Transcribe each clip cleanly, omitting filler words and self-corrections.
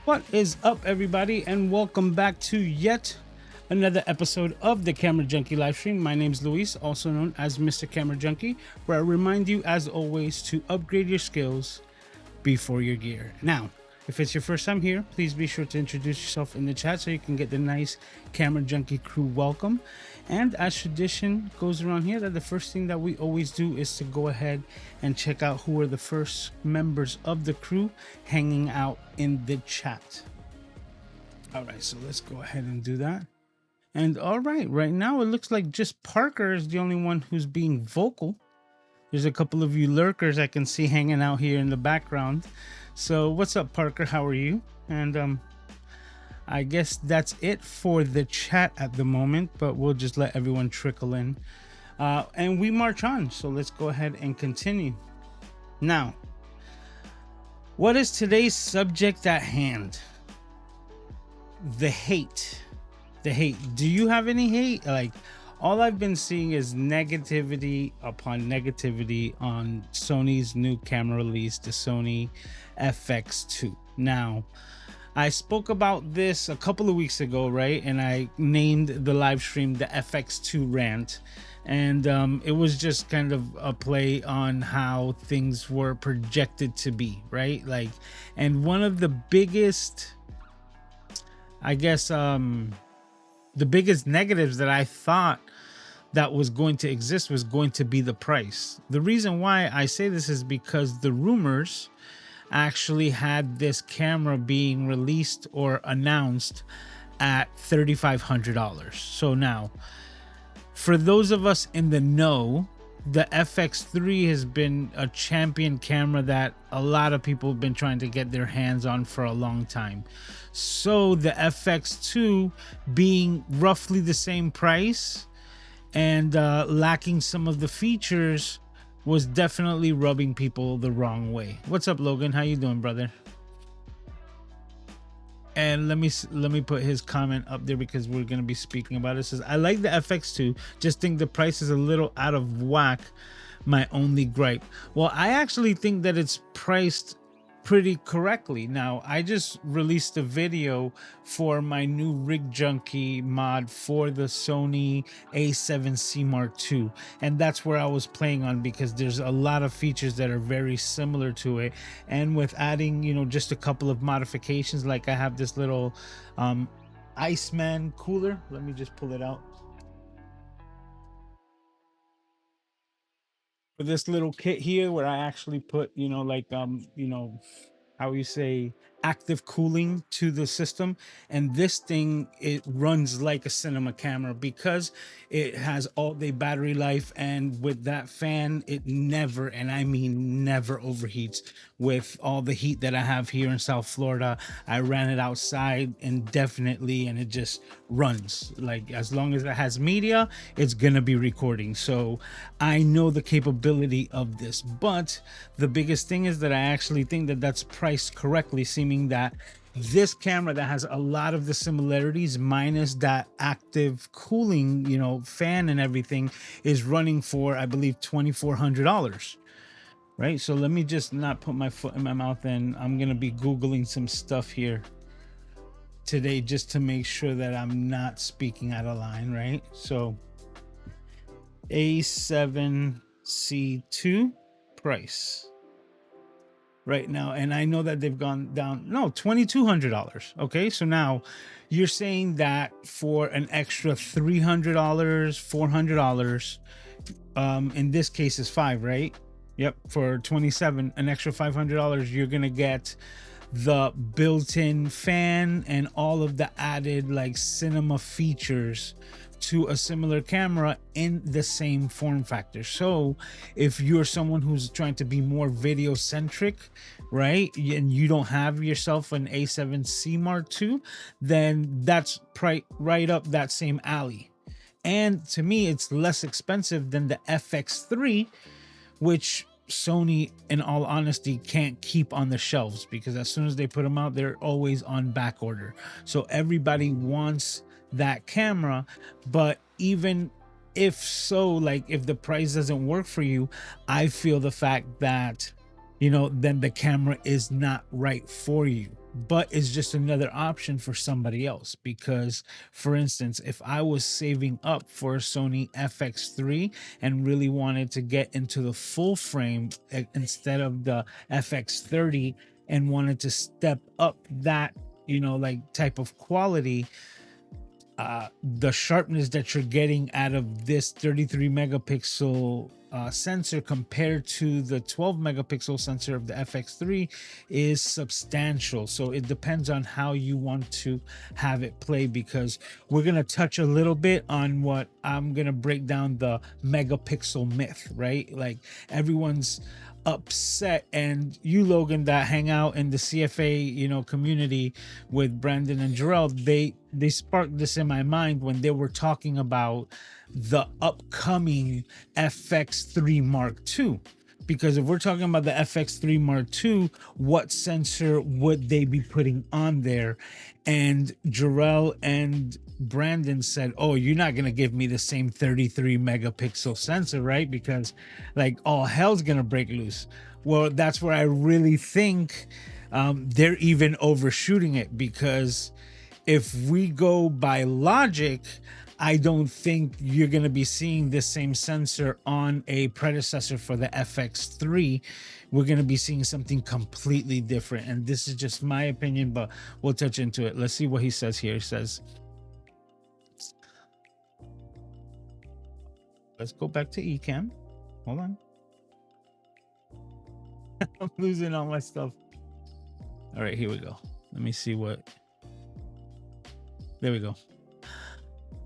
What is up, everybody, and welcome back to yet another episode of the Camera Junkie livestream. My name is Luis, also known as Mr. Camera Junkie, where I remind you, as always, to upgrade your skills before your gear. Now, if it's your first time here, please be sure to introduce yourself in the chat so you can get the nice Camera Junkie Crew welcome. And as tradition goes around here, that the first thing that we always do is to go ahead and check out who are the first members of the crew hanging out in the chat. All right, so let's go ahead and do that. And all right now it looks like just Parker is the only one who's being vocal. There's a couple of you lurkers I can see hanging out here in the background. So what's up, Parker? How are you? And I guess that's it for the chat at the moment, but we'll just let everyone trickle in. And we march on. So let's go ahead and continue. Now, what is today's subject at hand? The hate. The hate. Do you have any hate? Like, all I've been seeing is negativity upon negativity on Sony's new camera release, the Sony FX2. Now, I spoke about this a couple of weeks ago, right? And I named the live stream the FX2 rant. And it was just kind of a play on how things were projected to be, right? Like, and one of the biggest, I guess, the biggest negatives that I thought that was going to exist was going to be the price. The reason why I say this is because the rumors actually had this camera being released or announced at $3,500. So now, for those of us in the know, the FX3 has been a champion camera that a lot of people have been trying to get their hands on for a long time. So the FX2 being roughly the same price and lacking some of the features was definitely rubbing people the wrong way. What's up, Logan? How you doing, brother? And let me put his comment up there because we're going to be speaking about it. It says, I like the FX2, just think the price is a little out of whack. My only gripe. Well, I actually think that it's priced pretty correctly. Now, I just released a video for my new Rig Junkie mod for the Sony A7C Mark II, and that's where I was playing on because there's a lot of features that are very similar to it, and with adding, you know, just a couple of modifications, like I have this little Iceman cooler. Let me just pull it out. For this little kit here where I actually put, you know, like you know, how you say, active cooling to the system. And this thing, it runs like a cinema camera because it has all day battery life, and with that fan it never, and I mean never, overheats. With all the heat that I have here in South Florida, I ran it outside indefinitely and it just runs. Like, as long as it has media, it's gonna be recording. So I know the capability of this, but the biggest thing is that I actually think that that's priced correctly, seeming that this camera that has a lot of the similarities minus that active cooling, you know, fan and everything, is running for, I believe, $2,400. Right? So let me just not put my foot in my mouth, and I'm gonna be Googling some stuff here today just to make sure that I'm not speaking out of line, right? So A7C2 price right now, and I know that they've gone down, no, $2,200. Okay, so now you're saying that for an extra $300, $400, in this case is five, right? Yep, for 27, an extra $500, you're gonna get the built-in fan and all of the added like cinema features to a similar camera in the same form factor. So if you're someone who's trying to be more video centric, right, and you don't have yourself an A7C Mark II, then that's right up that same alley. And to me, it's less expensive than the FX3, which Sony, in all honesty, can't keep on the shelves because as soon as they put them out, they're always on back order. So everybody wants that camera. But even if so, like, if the price doesn't work for you, I feel the fact that, you know, then the camera is not right for you. but it's just another option for somebody else. Because for instance, if I was saving up for a Sony FX3 and really wanted to get into the full frame instead of the FX30, and wanted to step up that, you know, like type of quality, the sharpness that you're getting out of this 33 megapixel sensor compared to the 12 megapixel sensor of the FX3 is substantial. So it depends on how you want to have it play, because we're going to touch a little bit on what I'm going to break down the megapixel myth, right? Like everyone's upset, and you, Logan, that hang out in the CFA, you know, community with Brandon and Jarrell, they sparked this in my mind when they were talking about the upcoming FX3 Mark II. Because if we're talking about the FX3 Mark II, what sensor would they be putting on there? And Jarrell and Brandon said, oh, you're not going to give me the same 33 megapixel sensor, right? Because like all hell's going to break loose. Well, that's where I really think they're even overshooting it, because if we go by logic, I don't think you're going to be seeing the same sensor on a predecessor for the FX3. We're going to be seeing something completely different. And this is just my opinion, but we'll touch into it. Let's see what he says here. He says, let's go back to Ecamm. Hold on. I'm losing all my stuff. All right, here we go. Let me see what. There we go.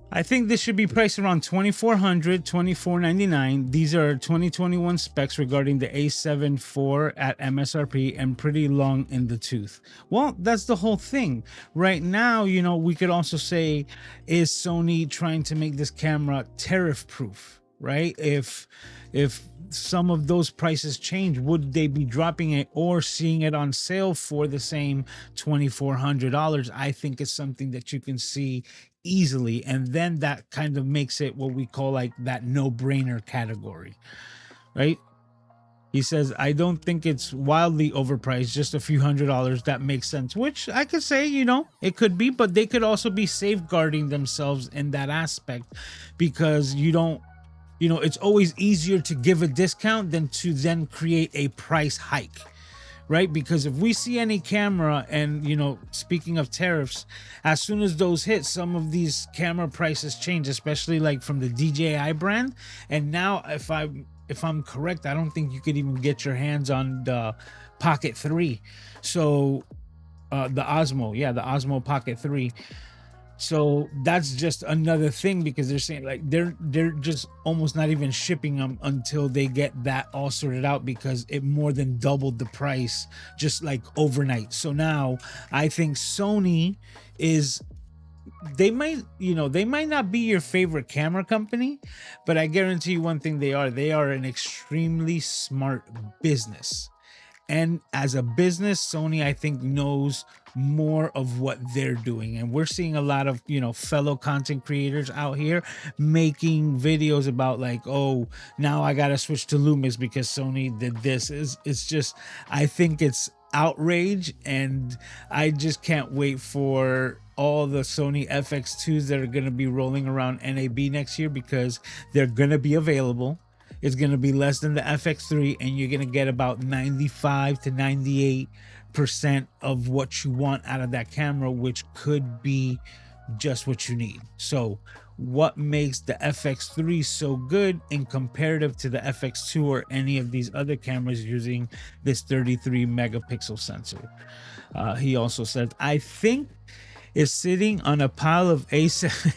I think this should be priced around $2,400, $2,499. These are 2021 specs regarding the A7 IV at MSRP and pretty long in the tooth. Well, that's the whole thing. Right now, you know, we could also say, is Sony trying to make this camera tariff proof, right? If some of those prices change, would they be dropping it or seeing it on sale for the same $2,400? I think it's something that you can see easily, and then that kind of makes it what we call like that no-brainer category, right? He says, I don't think it's wildly overpriced, just a few $100s. That makes sense, which I could say, you know, it could be, but they could also be safeguarding themselves in that aspect, because you don't, you know, it's always easier to give a discount than to then create a price hike, right? Because if we see any camera, and, you know, speaking of tariffs, as soon as those hit, some of these camera prices change, especially like from the DJI brand. And now, if I'm correct, I don't think you could even get your hands on the Pocket 3. So the Osmo, yeah, the Osmo Pocket 3. So that's just another thing, because they're saying like they're just almost not even shipping them until they get that all sorted out, because it more than doubled the price just like overnight. So now I think Sony is, they might, you know, they might not be your favorite camera company, but I guarantee you one thing, they are an extremely smart business. And as a business, Sony, I think, knows more of what they're doing. And we're seeing a lot of, you know, fellow content creators out here making videos about like, oh, now I got to switch to Lumix because Sony did this. It's just, I think it's outrage. And I just can't wait for all the Sony FX2s that are going to be rolling around NAB next year, because they're going to be available. It's going to be less than the FX3, and you're going to get about 95 to 98% of what you want out of that camera, which could be just what you need. So what makes the FX3 so good in comparative to the FX2 or any of these other cameras using this 33 megapixel sensor? He also said, I think is sitting on a pile of A7.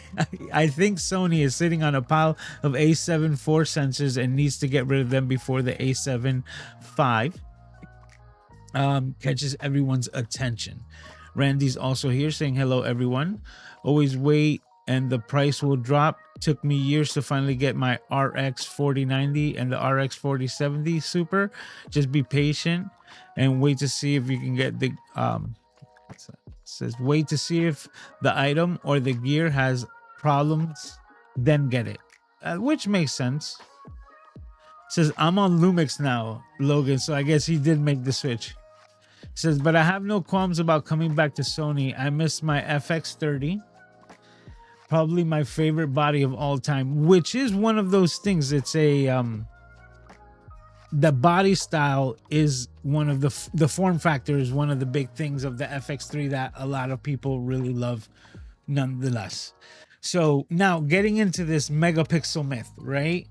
I think Sony is sitting on a pile of A7 IV sensors and needs to get rid of them before the A7 V catches everyone's attention. Randy's also here saying, hello everyone. Always wait and the price will drop. Took me years to finally get my RX 4090 and the RX 4070 Super. Just be patient and wait to see if you can get the says wait to see if the item or the gear has problems, then get it, which makes sense. Says I'm on Lumix now, Logan, so I guess he did make the switch. Says, but I have no qualms about coming back to Sony. I miss my FX30, probably my favorite body of all time, which is one of those things. It's a the body style is one of the form factor is one of the big things of the FX3 that a lot of people really love nonetheless. So now getting into this megapixel myth, right?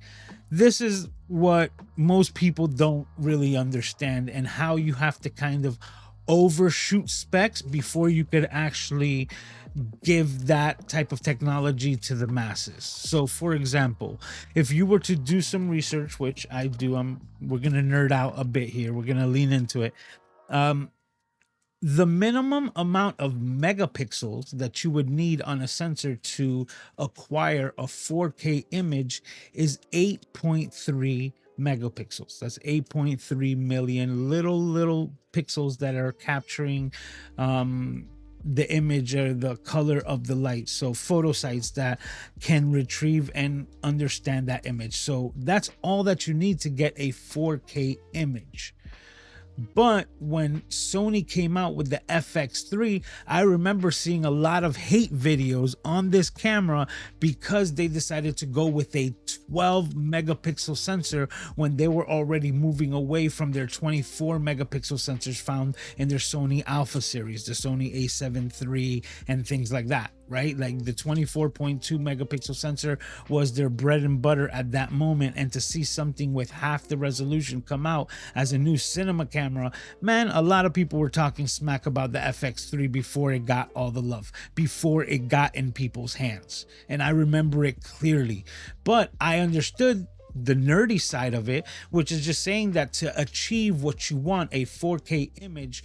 This is what most people don't really understand, and how you have to kind of overshoot specs before you could actually give that type of technology to the masses. So for example, if you were to do some research, which I do, we're gonna nerd out a bit here, we're gonna lean into it. The minimum amount of megapixels that you would need on a sensor to acquire a 4K image is 8.3 megapixels. That's 8.3 million little pixels that are capturing the image or the color of the light. So photo sites that can retrieve and understand that image. So that's all that you need to get a 4K image. But when Sony came out with the FX3, I remember seeing a lot of hate videos on this camera because they decided to go with a 12 megapixel sensor when they were already moving away from their 24 megapixel sensors found in their Sony Alpha series, the Sony A7 III and things like that, right? Like the 24.2 megapixel sensor was their bread and butter at that moment. And to see something with half the resolution come out as a new cinema camera, man, a lot of people were talking smack about the FX3 before it got all the love, before it got in people's hands. And I remember it clearly, but I understood the nerdy side of it, which is just saying that to achieve what you want, a 4K image,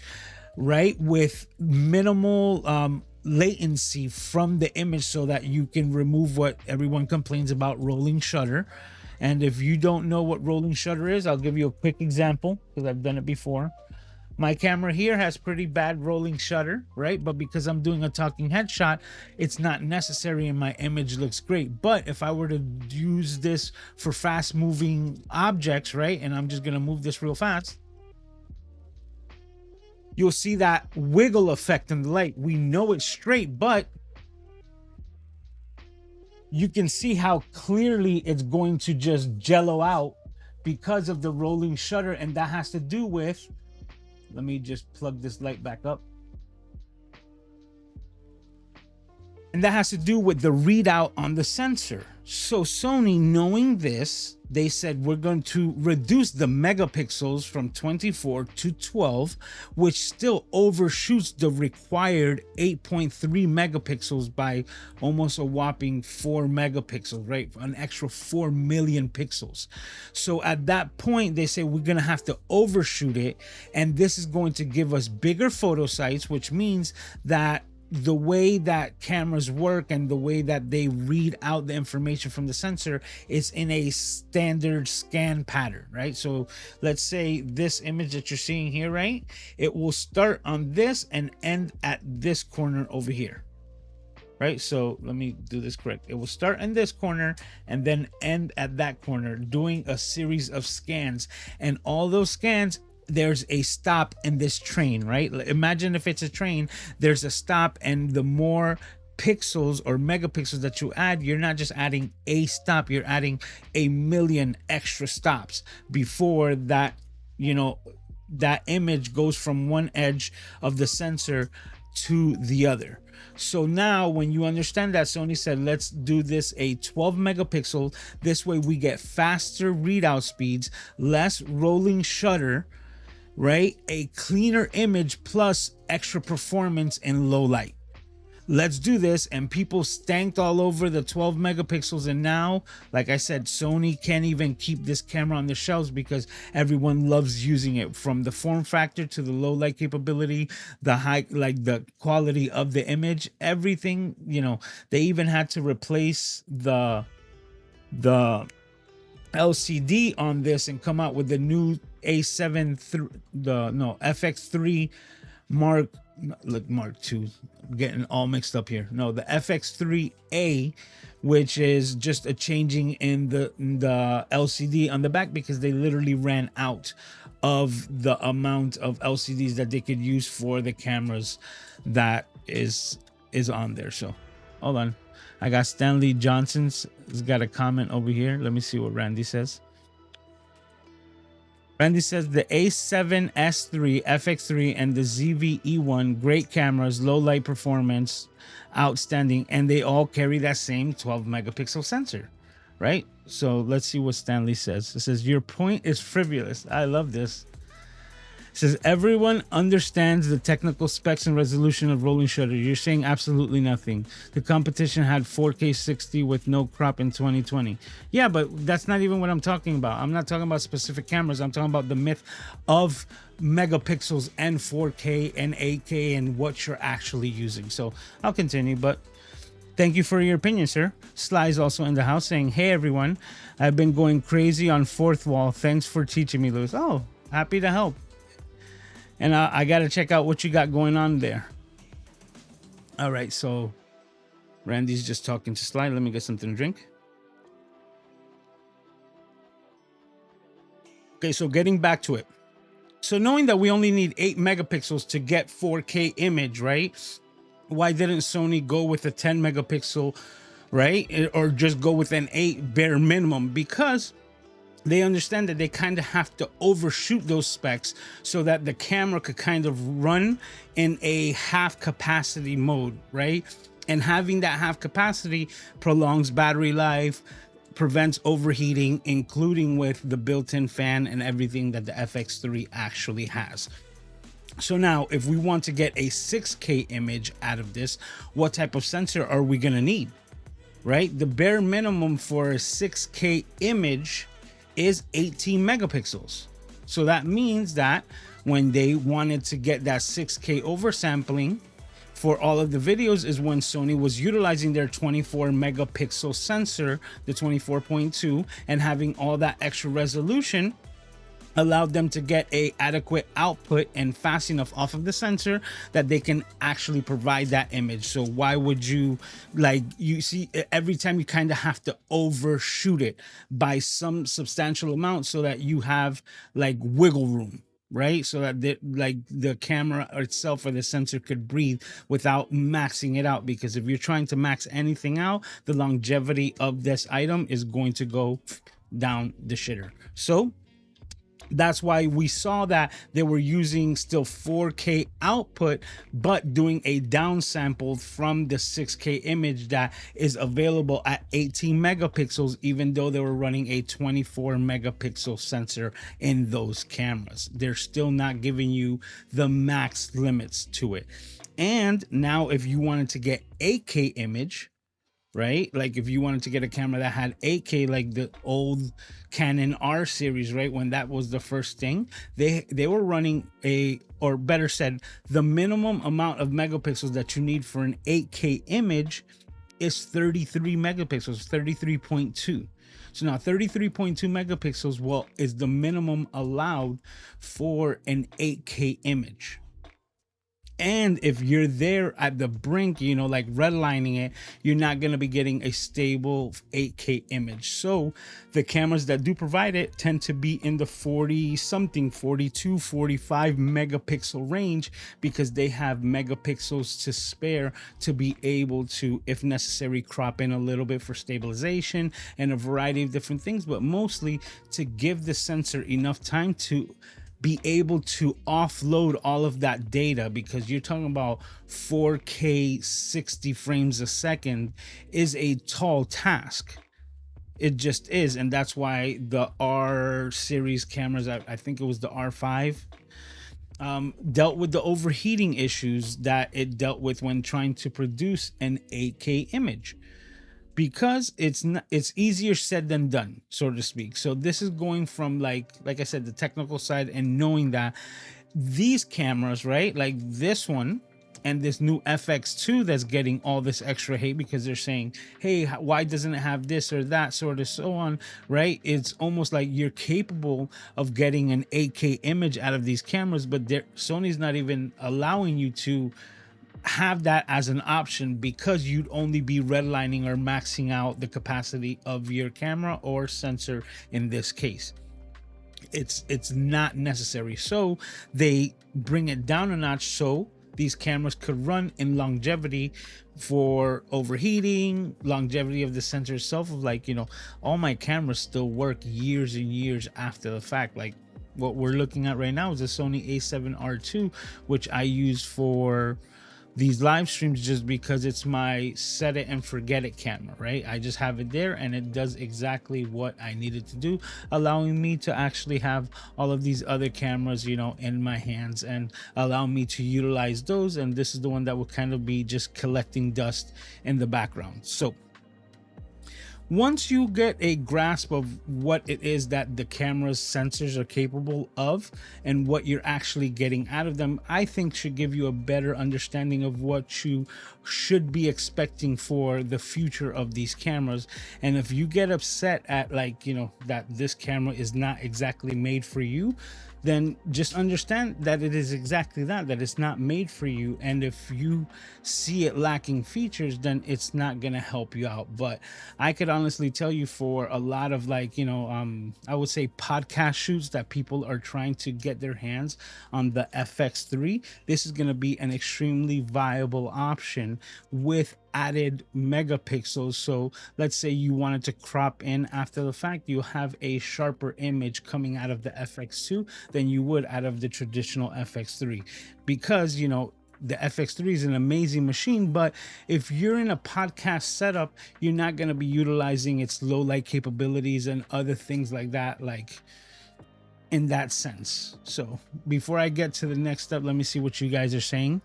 right, with minimal latency from the image, so that you can remove what everyone complains about, rolling shutter. And if you don't know what rolling shutter is, I'll give you a quick example because I've done it before. My camera here has pretty bad rolling shutter, right? But because I'm doing a talking headshot, it's not necessary and my image looks great. But if I were to use this for fast moving objects, right, and I'm just gonna move this real fast, you'll see that wiggle effect in the light. We know it's straight, but you can see how clearly it's going to just jello out because of the rolling shutter. And that has to do with, let me just plug this light back up. And that has to do with the readout on the sensor. So Sony, knowing this, they said, we're going to reduce the megapixels from 24 to 12, which still overshoots the required 8.3 megapixels by almost a whopping 4 megapixels, right? An extra 4 million pixels. So at that point, they say we're going to have to overshoot it. And this is going to give us bigger photo sites, which means that the way that cameras work and the way that they read out the information from the sensor is in a standard scan pattern, right? So let's say this image that you're seeing here, right? It will start on this and end at this corner over here, right? So let me do this correct. It will start in this corner and then end at that corner, doing a series of scans. And all those scans, there's a stop in this train, right? Imagine if it's a train, there's a stop, and the more pixels or megapixels that you add, you're not just adding a stop, you're adding a million extra stops before that, you know, that image goes from one edge of the sensor to the other. So now when you understand that, Sony said, let's do this a 12 megapixel. This way we get faster readout speeds, less rolling shutter, right? A cleaner image plus extra performance in low light. Let's do this. And people stanked all over the 12 megapixels. And now, like I said, Sony can't even keep this camera on the shelves because everyone loves using it, from the form factor to the low light capability, the high, like the quality of the image, everything. You know, they even had to replace the LCD on this and come out with the new FX3 Mark II. getting all mixed up here. No, the FX3A, which is just a changing in the LCD on the back, because they literally ran out of the amount of LCDs that they could use for the cameras that is on there. So hold on, I got Stanley Johnson's has got a comment over here. Let me see what Randy says. Randy says the A7S3, FX3, and the ZV-E1, great cameras, low light performance, outstanding, and they all carry that same 12 megapixel sensor, right? So let's see what Stanley says. It says, your point is frivolous. I love this. It says, everyone understands the technical specs and resolution of rolling shutter. You're saying absolutely nothing. The competition had 4K 60 with no crop in 2020. Yeah, but that's not even what I'm talking about. I'm not talking about specific cameras. I'm talking about the myth of megapixels and 4K and 8K and what you're actually using. So I'll continue, but thank you for your opinion, sir. Sly is also in the house saying, hey, everyone. I've been going crazy on fourth wall. Thanks for teaching me, Louis. Oh, happy to help. And I got to check out what you got going on there. All right, so Randy's just talking to Sly. Let me get something to drink. Okay, so getting back to it. So knowing that we only need 8 megapixels to get 4K image, right? Why didn't Sony go with a 10 megapixel, right? Or just go with an 8 bare minimum? Because they understand that they kind of have to overshoot those specs so that the camera could kind of run in a half capacity mode, right? And having that half capacity prolongs battery life, prevents overheating, including with the built-in fan and everything that the FX3 actually has. So now, if we want to get a 6K image out of this, what type of sensor are we gonna need, right? The bare minimum for a 6K image is 18 megapixels. So that means that when they wanted to get that 6K oversampling for all of the videos is when Sony was utilizing their 24 megapixel sensor, the 24.2, and having all that extra resolution allowed them to get a adequate output and fast enough off of the sensor that they can actually provide that image. So why would you, like, you see every time you kind of have to overshoot it by some substantial amount so that you have like wiggle room, right? So that the camera itself or the sensor could breathe without maxing it out. Because if you're trying to max anything out, the longevity of this item is going to go down the shitter. So that's why we saw that they were using still 4K output, but doing a downsample from the 6K image that is available at 18 megapixels, even though they were running a 24 megapixel sensor in those cameras. They're still not giving you the max limits to it. And now if you wanted to get 8K image, right? Like if you wanted to get a camera that had 8K, like the old Canon R series, right? When that was the first thing, they were running or better said, the minimum amount of megapixels that you need for an 8K image is 33 megapixels, 33.2. So now 33.2 megapixels, is the minimum allowed for an 8K image. And if you're there at the brink, you know, like redlining it, you're not going to be getting a stable 8K image. So the cameras that do provide it tend to be in the 40 something, 42, 45 megapixel range, because they have megapixels to spare to be able to, if necessary, crop in a little bit for stabilization and a variety of different things, but mostly to give the sensor enough time to be able to offload all of that data, because you're talking about 4K 60 frames a second is a tall task. It just is. And that's why the R series cameras, I think it was the R5, dealt with the overheating issues that it dealt with when trying to produce an 8K image, because it's easier said than done, so to speak. So this is going from like I said, the technical side, and knowing that these cameras, right, like this one and this new FX2 that's getting all this extra hate because they're saying, hey, why doesn't it have this or that, sort of so on, right? It's almost like you're capable of getting an 8K image out of these cameras, but Sony's not even allowing you to have that as an option, because you'd only be redlining or maxing out the capacity of your camera or sensor in this case. It's not necessary, so they bring it down a notch so these cameras could run in longevity for overheating, longevity of the sensor itself. Of like, all my cameras still work years and years after the fact. Like what we're looking at right now is a Sony A7R2, which I use for these live streams just because it's my set it and forget it camera, right? I just have it there and it does exactly what I needed to do, allowing me to actually have all of these other cameras, in my hands, and allow me to utilize those. And this is the one that will kind of be just collecting dust in the background. So once you get a grasp of what it is that the camera's sensors are capable of and what you're actually getting out of them, I think should give you a better understanding of what you should be expecting for the future of these cameras. And if you get upset at that this camera is not exactly made for you, then just understand that it is exactly that it's not made for you. And if you see it lacking features, then it's not gonna help you out. But I could honestly tell you, for a lot of I would say podcast shoots that people are trying to get their hands on the FX3, this is gonna be an extremely viable option with added megapixels. So let's say you wanted to crop in after the fact, you'll have a sharper image coming out of the FX2 than you would out of the traditional FX3, because the FX3 is an amazing machine, but if you're in a podcast setup, you're not going to be utilizing its low light capabilities and other things like that, like in that sense. So before I get to the next step, let me see what you guys are saying.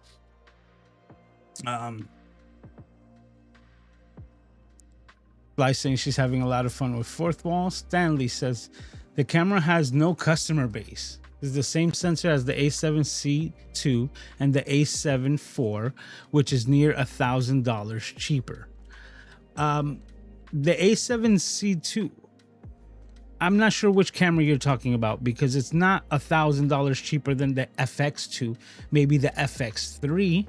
Fly saying she's having a lot of fun with Fourth Wall. Stanley says the camera has no customer base. It's the same sensor as the A7C2 and the A7 IV, which is near $1,000 cheaper. The A7C2, I'm not sure which camera you're talking about, because it's not $1,000 cheaper than the FX2, maybe the FX3.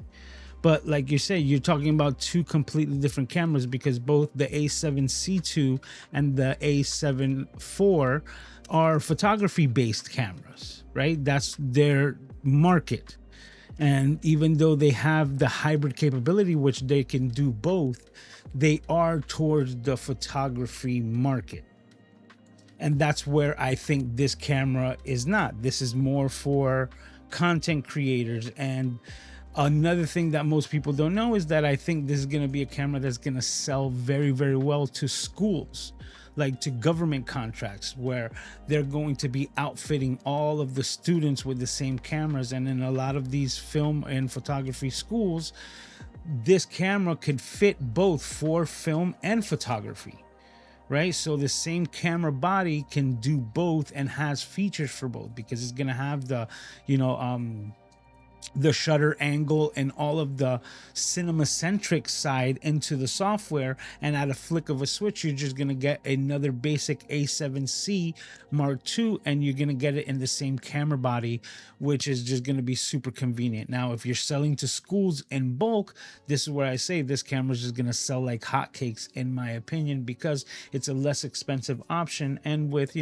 But like you say, you're talking about two completely different cameras, because both the A7C2 and the A7 IV are photography based cameras, right? That's their market. And even though they have the hybrid capability, which they can do both, they are towards the photography market. And that's where I think this camera is not. This is more for content creators. And another thing that most people don't know is that I think this is going to be a camera that's going to sell very, very well to schools, like to government contracts, where they're going to be outfitting all of the students with the same cameras. And in a lot of these film and photography schools, this camera could fit both for film and photography, right? So the same camera body can do both and has features for both, because it's going to have the shutter angle and all of the cinema-centric side into the software, and at a flick of a switch you're just going to get another basic A7C Mark II, and you're going to get it in the same camera body, which is just going to be super convenient. Now if you're selling to schools in bulk, this is where I say this camera is just going to sell like hotcakes, in my opinion, because it's a less expensive option. And with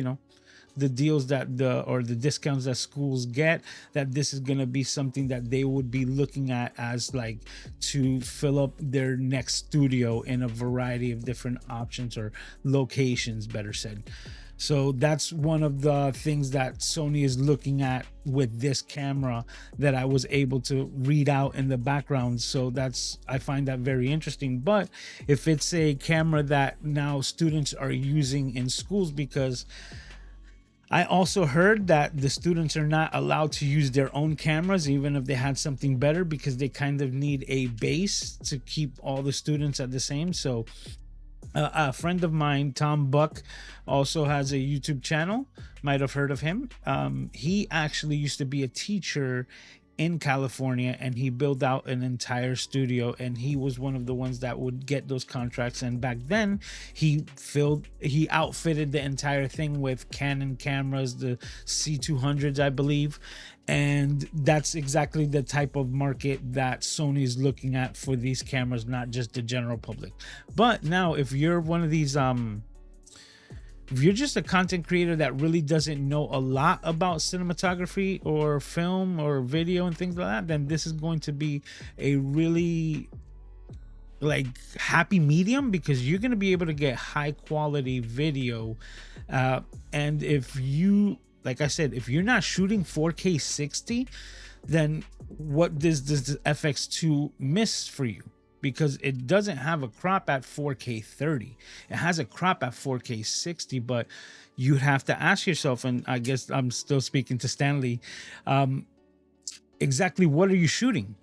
the deals that the discounts that schools get, that this is going to be something that they would be looking at as like to fill up their next studio in a variety of different options or locations, better said. So that's one of the things that Sony is looking at with this camera that I was able to read out in the background. So I find that very interesting. But if it's a camera that now students are using in schools, because I also heard that the students are not allowed to use their own cameras, even if they had something better, because they kind of need a base to keep all the students at the same. So a friend of mine, Tom Buck, also has a YouTube channel. Might have heard of him. He actually used to be a teacher in California, and he built out an entire studio, and he was one of the ones that would get those contracts. And back then he outfitted the entire thing with Canon cameras, the C200s, I believe, And that's exactly the type of market that Sony is looking at for these cameras, not just the general public. But now, if you're one of these if you're just a content creator that really doesn't know a lot about cinematography or film or video and things like that, then this is going to be a really like happy medium, because you're going to be able to get high quality video. And if you, like I said, if you're not shooting 4K 60, then what does the FX2 miss for you? Because it doesn't have a crop at 4K 30. It has a crop at 4K 60, but you have to ask yourself, and I guess I'm still speaking to Stanley, exactly what are you shooting?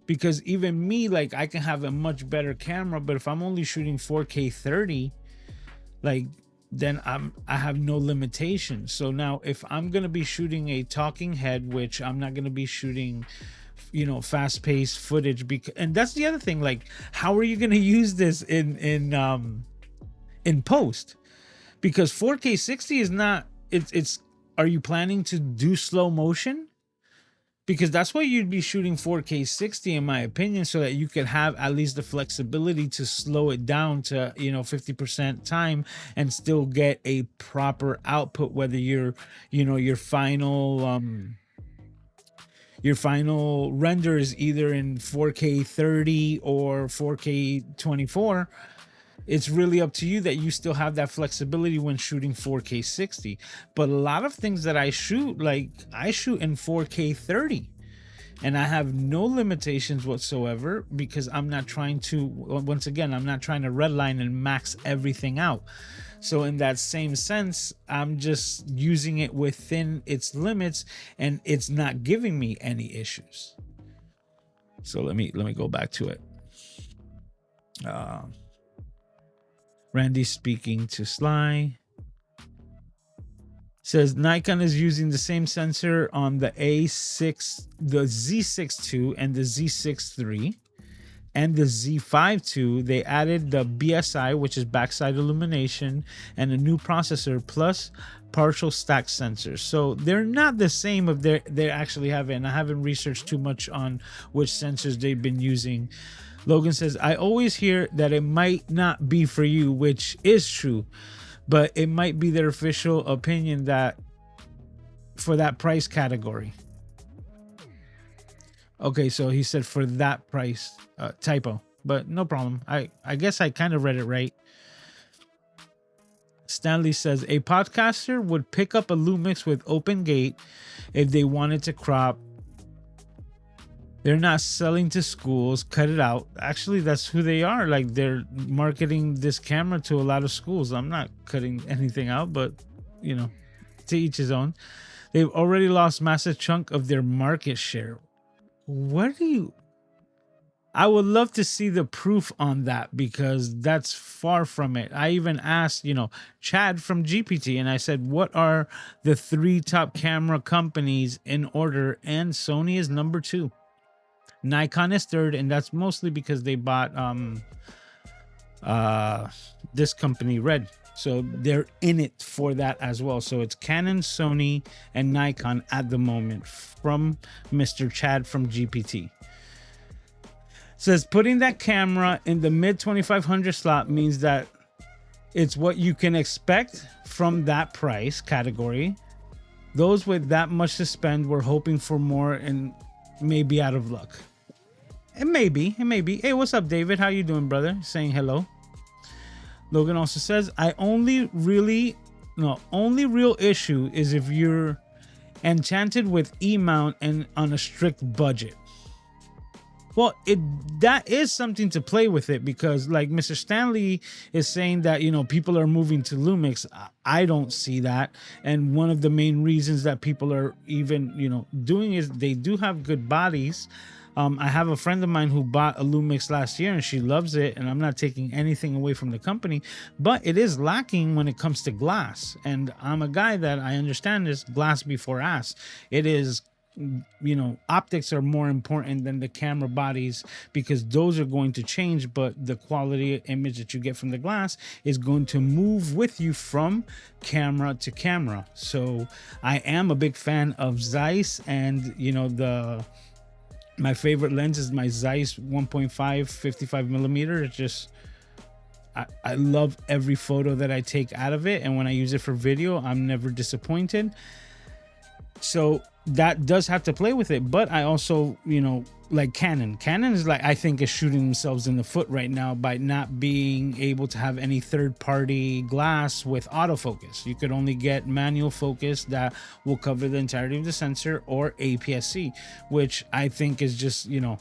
Because even me, like, I can have a much better camera, but if I'm only shooting 4K 30, like, then I have no limitations. So now if I'm going to be shooting a talking head, which I'm not going to be shooting, you know, fast-paced footage, because, and that's the other thing, like, how are you going to use this in post? Because 4K 60 is not, it's are you planning to do slow motion? Because that's why you'd be shooting 4K 60, in my opinion, so that you could have at least the flexibility to slow it down to, you know, 50% time and still get a proper output, whether you're, you know, your final render is either in 4K 30 or 4K 24. It's really up to you that you still have that flexibility when shooting 4K 60. But a lot of things that I shoot, like I shoot in 4K 30, and I have no limitations whatsoever, because I'm not trying to, once again, I'm not trying to redline and max everything out. So in that same sense, I'm just using it within its limits, and it's not giving me any issues. So let me go back to it. Randy speaking to Sly says Nikon is using the same sensor on the A6, the Z6 II and the Z6 III and the Z5 II. They added the BSI, which is backside illumination, and a new processor plus partial stack sensors. So they're not the same if they actually have it. And I haven't researched too much on which sensors they've been using. Logan says, I always hear that it might not be for you, which is true, but it might be their official opinion that for that price category. Okay, so he said for that price, typo, but no problem. I guess I kind of read it right. Stanley says, a podcaster would pick up a Lumix with open gate if they wanted to crop. They're not selling to schools. Cut it out. Actually, that's who they are. Like, they're marketing this camera to a lot of schools. I'm not cutting anything out, but, you know, to each his own. They've already lost massive chunk of their market share. What do you... I would love to see the proof on that, because that's far from it. I even asked, you know, Chad from GPT, and I said, what are the 3 top camera companies in order? And Sony is number 2. Nikon is 3rd, and that's mostly because they bought this company, Red. So they're in it for that as well. So it's Canon, Sony, and Nikon at the moment, from Mr. Chad from GPT. Says putting that camera in the mid 2500 slot means that it's what you can expect from that price category. Those with that much to spend were hoping for more and may be out of luck. It may be. Hey, what's up, David? How you doing, brother? Saying hello. Logan also says, only real issue is if you're enchanted with E-mount and on a strict budget. Well, that is something to play with it, because like Mr. Stanley is saying that, you know, people are moving to Lumix. I don't see that. And one of the main reasons that people are even, you know, doing is they do have good bodies. I have a friend of mine who bought a Lumix last year and she loves it, and I'm not taking anything away from the company, but it is lacking when it comes to glass. And I'm a guy that I understand is glass before ass. It is you know, optics are more important than the camera bodies, because those are going to change, but the quality image that you get from the glass is going to move with you from camera to camera. So I am a big fan of Zeiss, and you know, my favorite lens is my Zeiss 1.5 55 millimeter. It's just, I love every photo that I take out of it, and when I use it for video, I'm never disappointed. So that does have to play with it. But I also, you know, like Canon is like, I think is shooting themselves in the foot right now by not being able to have any third-party glass with autofocus. You could only get manual focus that will cover the entirety of the sensor, or APS-C, which I think is just, you know,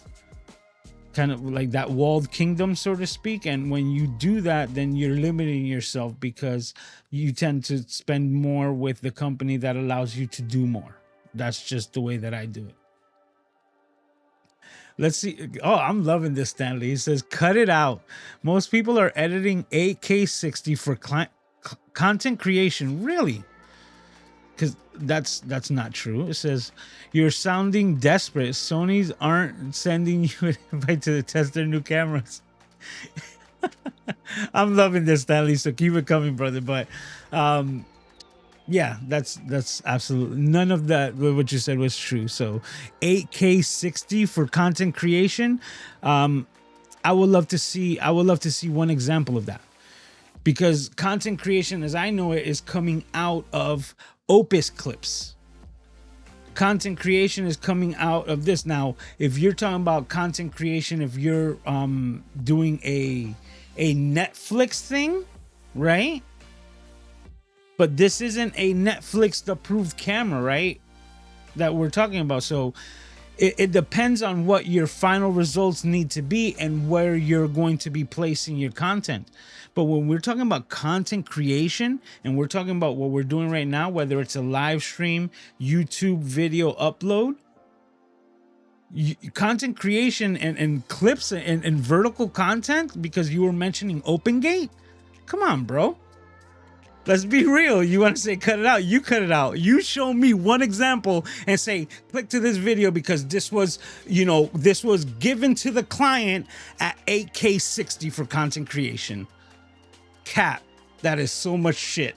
kind of like that walled kingdom, so to speak. And when you do that, then you're limiting yourself, because you tend to spend more with the company that allows you to do more. That's just the way that I do it. Let's see. Oh, I'm loving this, Stanley. He says, cut it out. Most people are editing 8K 60 for content creation. Really? Because that's not true. It says, you're sounding desperate. Sony's aren't sending you an invite to test their new cameras. I'm loving this, Stanley, so keep it coming, brother. But yeah, that's absolutely, none of that what you said was true. So 8K 60 for content creation, I would love to see one example of that, because content creation as I know it is coming out of Opus clips. Content creation is coming out of this. Now, if you're talking about content creation, if you're doing a Netflix thing, right? But this isn't a Netflix approved camera, right? That we're talking about. So it depends on what your final results need to be and where you're going to be placing your content. But when we're talking about content creation, and we're talking about what we're doing right now, whether it's a live stream, YouTube video upload, content creation and clips and vertical content, because you were mentioning OpenGate. Come on, bro. Let's be real. You want to say cut it out? You cut it out. You show me one example and say, click to this video because this was, you know, this was given to the client at 8K 60 for content creation. Cap. That is so much shit.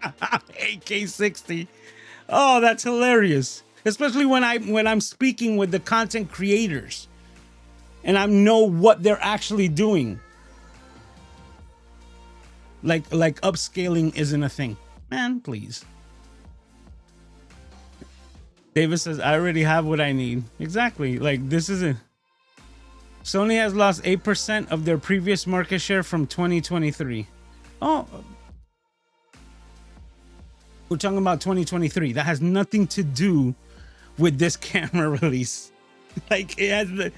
8K 60. Oh, that's hilarious. Especially when I'm speaking with the content creators and I know what they're actually doing. Like upscaling isn't a thing. Man, please. David says, I already have what I need. Exactly. Like, this isn't. Sony has lost 8% of their previous market share from 2023. Oh. We're talking about 2023. That has nothing to do with this camera release. Like, it has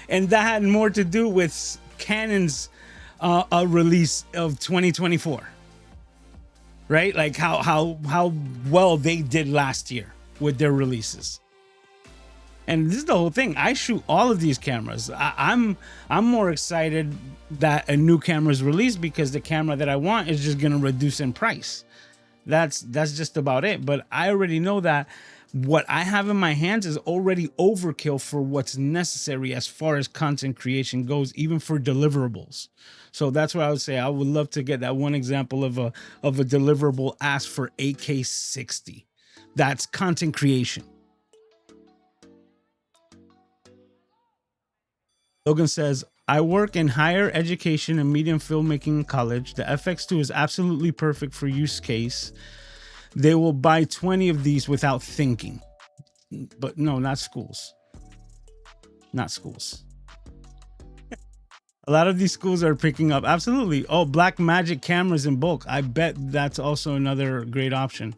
and that had more to do with Canon's a release of 2024, right? Like how well they did last year with their releases. And this is the whole thing. I shoot all of these cameras. I'm more excited that a new camera is released because the camera that I want is just gonna reduce in price. That's just about it. But I already know that what I have in my hands is already overkill for what's necessary as far as content creation goes, even for deliverables. So that's what I would say. I would love to get that one example of a deliverable asked for 8K 60. That's content creation. Logan says, I work in higher education and medium filmmaking in college. The FX2 is absolutely perfect for use case. They will buy 20 of these without thinking. But no, not schools. Not schools. A lot of these schools are picking up. Absolutely. Oh, Black Magic cameras in bulk. I bet that's also another great option.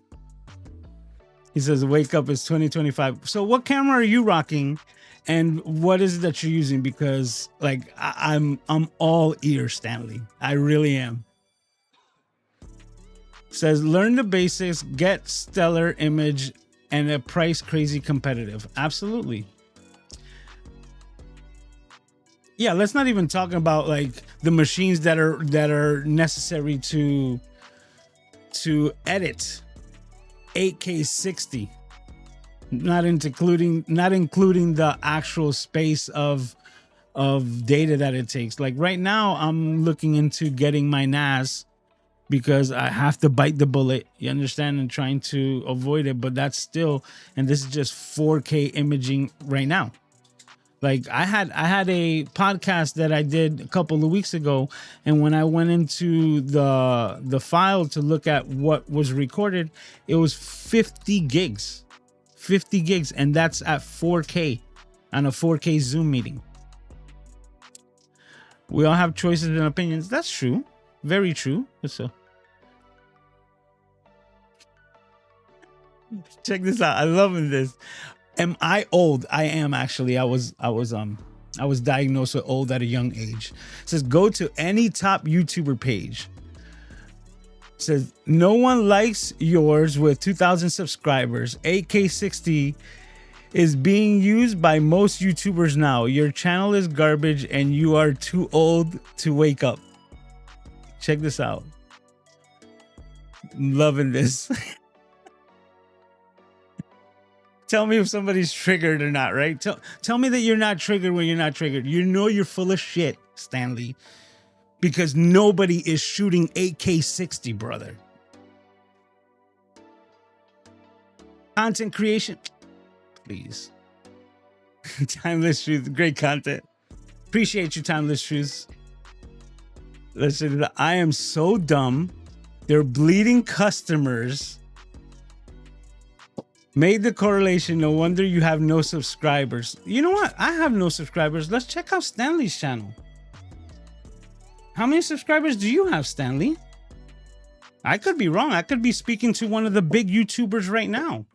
He says, wake up, it's 2025. So what camera are you rocking? And what is it that you're using? Because like I'm all ears, Stanley. I really am. Says, learn the basics, get stellar image, and a price crazy competitive. Absolutely. Yeah, let's not even talk about like the machines that are necessary to edit 8K 60. not including the actual space of data that it takes. Like right now, I'm looking into getting my NAS because I have to bite the bullet. You understand, and trying to avoid it. But that's still, and this is just 4K imaging right now. Like I had a podcast that I did a couple of weeks ago, and when I went into the file to look at what was recorded, it was 50 gigs. 50 gigs, and that's at 4K on a 4K Zoom meeting. We all have choices and opinions. That's true. Very true. So check this out. I love this. Am I old? I am actually. I was diagnosed with old at a young age. It says go to any top YouTuber page. It says no one likes yours with 2,000 subscribers. 8K60 is being used by most YouTubers now. Your channel is garbage and you are too old to wake up. Check this out. I'm loving this. Tell me if somebody's triggered or not, right? Tell me that you're not triggered when you're not triggered. You know you're full of shit, Stanley, because nobody is shooting 8K60, brother. Content creation, please. Timeless Truth, great content. Appreciate you, Timeless Truths. Listen, I am so dumb. They're bleeding customers. Made the correlation. No wonder you have no subscribers. You know what? I have no subscribers. Let's check out Stanley's channel. How many subscribers do you have, Stanley? I could be wrong. I could be speaking to one of the big YouTubers right now,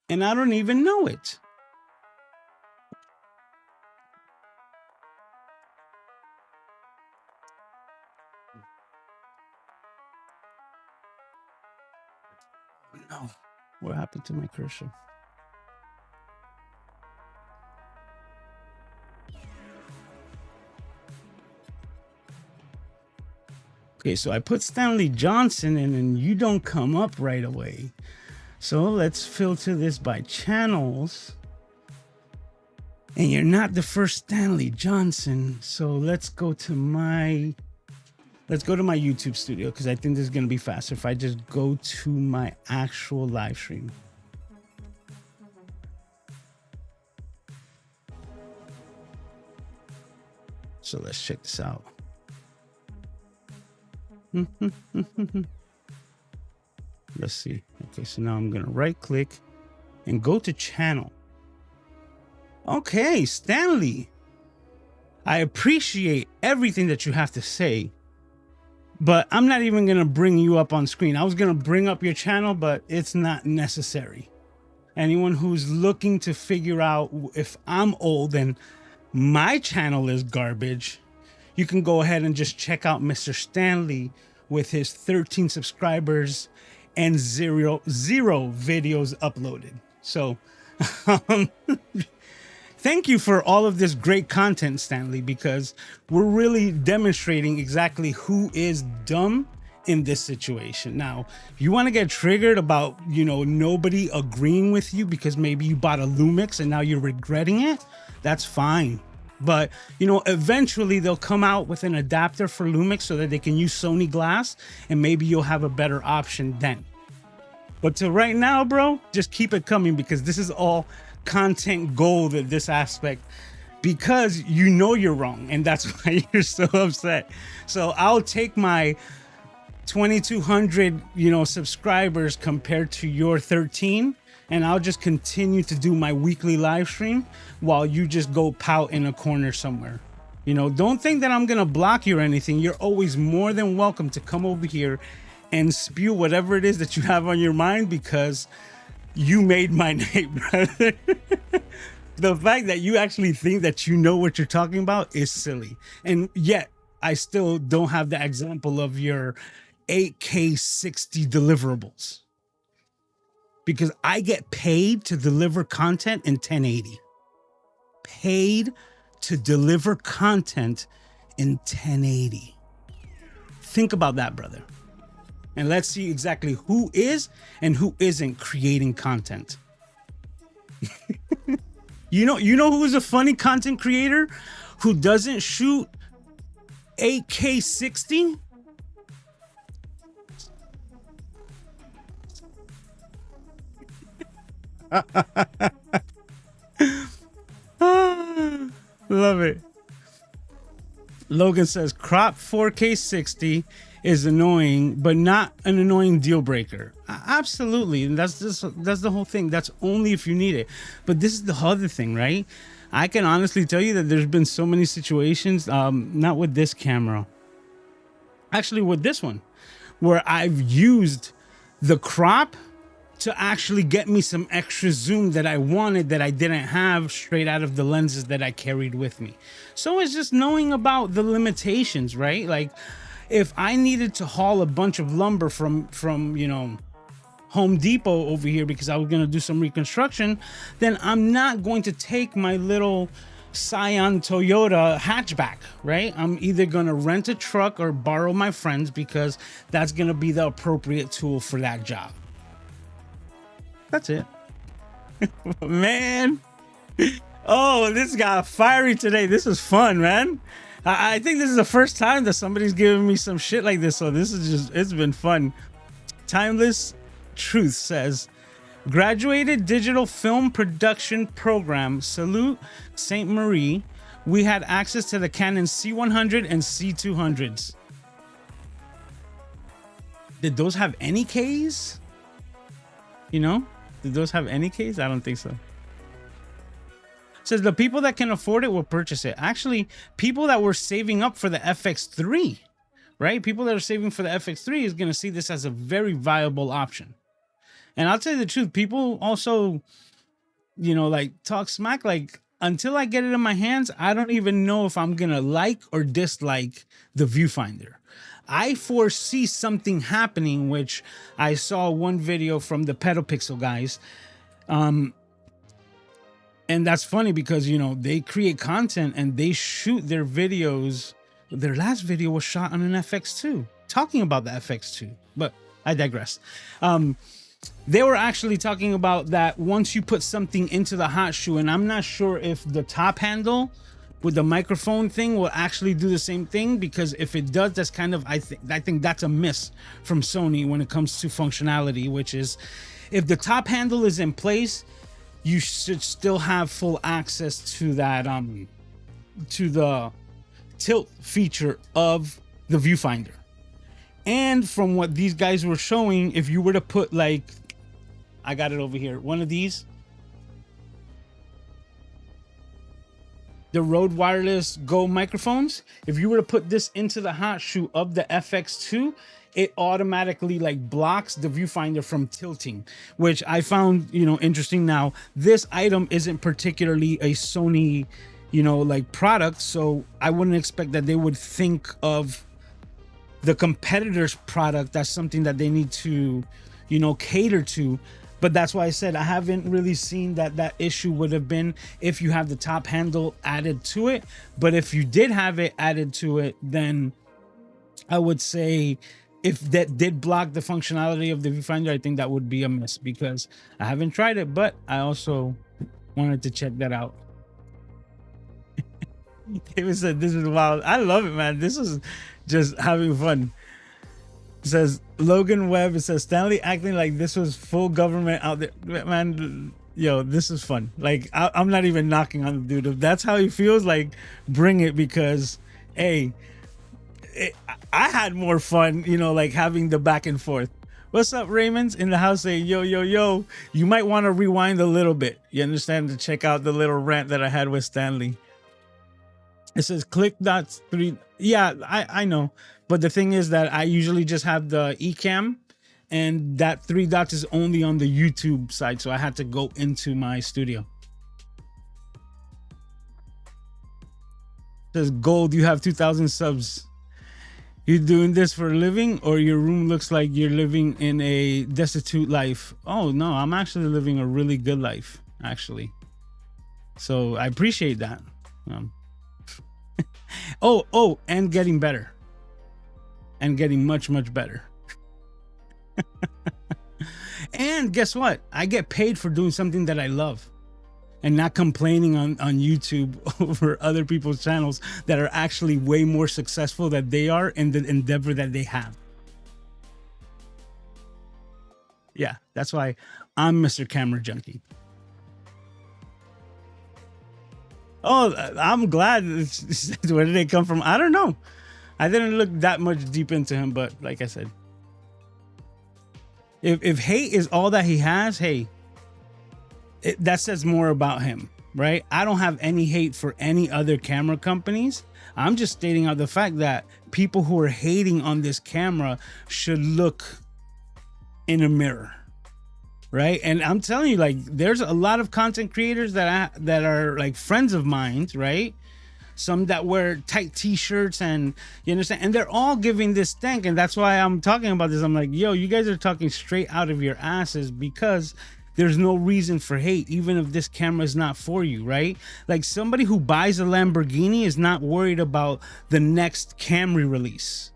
and I don't even know it. No. What happened to my cursor? Okay, so I put Stanley Johnson in and you don't come up right away. So let's filter this by channels. And you're not the first Stanley Johnson. So let's go to my YouTube studio, because I think this is going to be faster if I just go to my actual live stream. So let's check this out. Let's see. Okay, so now I'm going to right click and go to channel. Okay, Stanley, I appreciate everything that you have to say, but I'm not even going to bring you up on screen. I was going to bring up your channel, but it's not necessary. Anyone who's looking to figure out if I'm old and my channel is garbage, you can go ahead and just check out Mr. Stanley with his 13 subscribers and zero videos uploaded. So thank you for all of this great content, Stanley, because we're really demonstrating exactly who is dumb in this situation. Now, if you want to get triggered about, nobody agreeing with you because maybe you bought a Lumix and now you're regretting it, that's fine. But, eventually they'll come out with an adapter for Lumix so that they can use Sony glass, and maybe you'll have a better option then. But till right now, bro, just keep it coming, because this is all content gold at this aspect, because you're wrong, and that's why you're so upset. So I'll take my 2,200, subscribers compared to your 13, and I'll just continue to do my weekly live stream while you just go pout in a corner somewhere. Don't think that I'm gonna block you or anything. You're always more than welcome to come over here and spew whatever it is that you have on your mind, because you made my night, brother. The fact that you actually think that you know what you're talking about is silly. And yet I still don't have the example of your 8K60 deliverables, because I get paid to deliver content in 1080. Paid to deliver content in 1080. Think about that, brother. And let's see exactly who is and who isn't creating content. You know who's a funny content creator who doesn't shoot 8K 60? Love it. Logan says crop 4K 60 is annoying, but not an annoying deal breaker. Absolutely, and that's the whole thing. That's only if you need it. But this is the other thing, right? I can honestly tell you that there's been so many situations, not with this camera, actually with this one, where I've used the crop to actually get me some extra zoom that I wanted that I didn't have straight out of the lenses that I carried with me. So it's just knowing about the limitations, right? Like if I needed to haul a bunch of lumber from you know, Home Depot over here because I was going to do some reconstruction, then I'm not going to take my little Scion Toyota hatchback, right? I'm either going to rent a truck or borrow my friend's because that's going to be the appropriate tool for that job. That's it. Man. Oh, this got fiery today. This is fun, man. I think this is the first time that somebody's giving me some shit like this. So this is just, it's been fun. Timeless Truth says, graduated digital film production program. Salute St. Marie. We had access to the Canon C100 and C200s. Did those have any Ks? You know? Did those have any Ks? I don't think so. Says the people that can afford it will purchase it. Actually, people that were saving up for the FX3, right? People that are saving for the FX3 is going to see this as a very viable option. And I'll tell you the truth, people also, you know, like talk smack, like until I get it in my hands, I don't even know if I'm going to like or dislike the viewfinder. I foresee something happening, which I saw one video from the Pedopixel guys. And that's funny because, you know, they create content and they shoot their videos. Their last video was shot on an FX2, talking about the FX2, but I digress. They were actually talking about that once you put something into the hot shoe, and I'm not sure if the top handle with the microphone thing will actually do the same thing, because if it does, that's kind of, I think that's a miss from Sony when it comes to functionality, which is if the top handle is in place, you should still have full access to that, to the tilt feature of the viewfinder. And from what these guys were showing, if you were to put like, I got it over here, one of these, the Rode Wireless Go microphones, if you were to put this into the hot shoe of the FX2, it automatically like blocks the viewfinder from tilting, which I found, you know, interesting. Now, this item isn't particularly a Sony, you know, like product, so I wouldn't expect that they would think of the competitor's product. That's something that they need to, you know, cater to. But that's why I said I haven't really seen that issue would have been if you have the top handle added to it. But if you did have it added to it, then I would say if that did block the functionality of the viewfinder, I think that would be a miss, because I haven't tried it, but I also wanted to check that out. David said, this is wild. I love it, man. This is just having fun. It says Logan Webb. It says Stanley acting like this was full government out there. Man, yo, this is fun. Like I'm not even knocking on the dude. If that's how he feels, like bring it, because hey, I had more fun, you know, like having the back and forth. What's up, Raymond's in the house saying, yo, yo, yo, you might want to rewind a little bit. You understand, to check out the little rant that I had with Stanley. It says click dots 3. Yeah, I know. But the thing is that I usually just have the eCam, and that 3 dots is only on the YouTube side. So I had to go into my studio. It says Gold, you have 2,000 subs. You doing this for a living, or your room looks like you're living in a destitute life? Oh, no, I'm actually living a really good life, actually. So I appreciate that. Oh, and getting better. And getting much, much better. And guess what? I get paid for doing something that I love. and not complaining on YouTube over other people's channels that are actually way more successful than they are in the endeavor that they have. Yeah, that's why I'm Mr. Camera Junkie. Oh, I'm glad. Where did they come from? I don't know. I didn't look that much deep into him, but like I said, if hate is all that he has, hey, that says more about him, right? I don't have any hate for any other camera companies. I'm just stating out the fact that people who are hating on this camera should look in a mirror, right? And I'm telling you, like, there's a lot of content creators that are like friends of mine, right? Some that wear tight t-shirts, and you understand, and they're all giving this stank. And that's why I'm talking about this. I'm like, yo, you guys are talking straight out of your asses, because there's no reason for hate, even if this camera is not for you, right? Like, somebody who buys a Lamborghini is not worried about the next Camry release.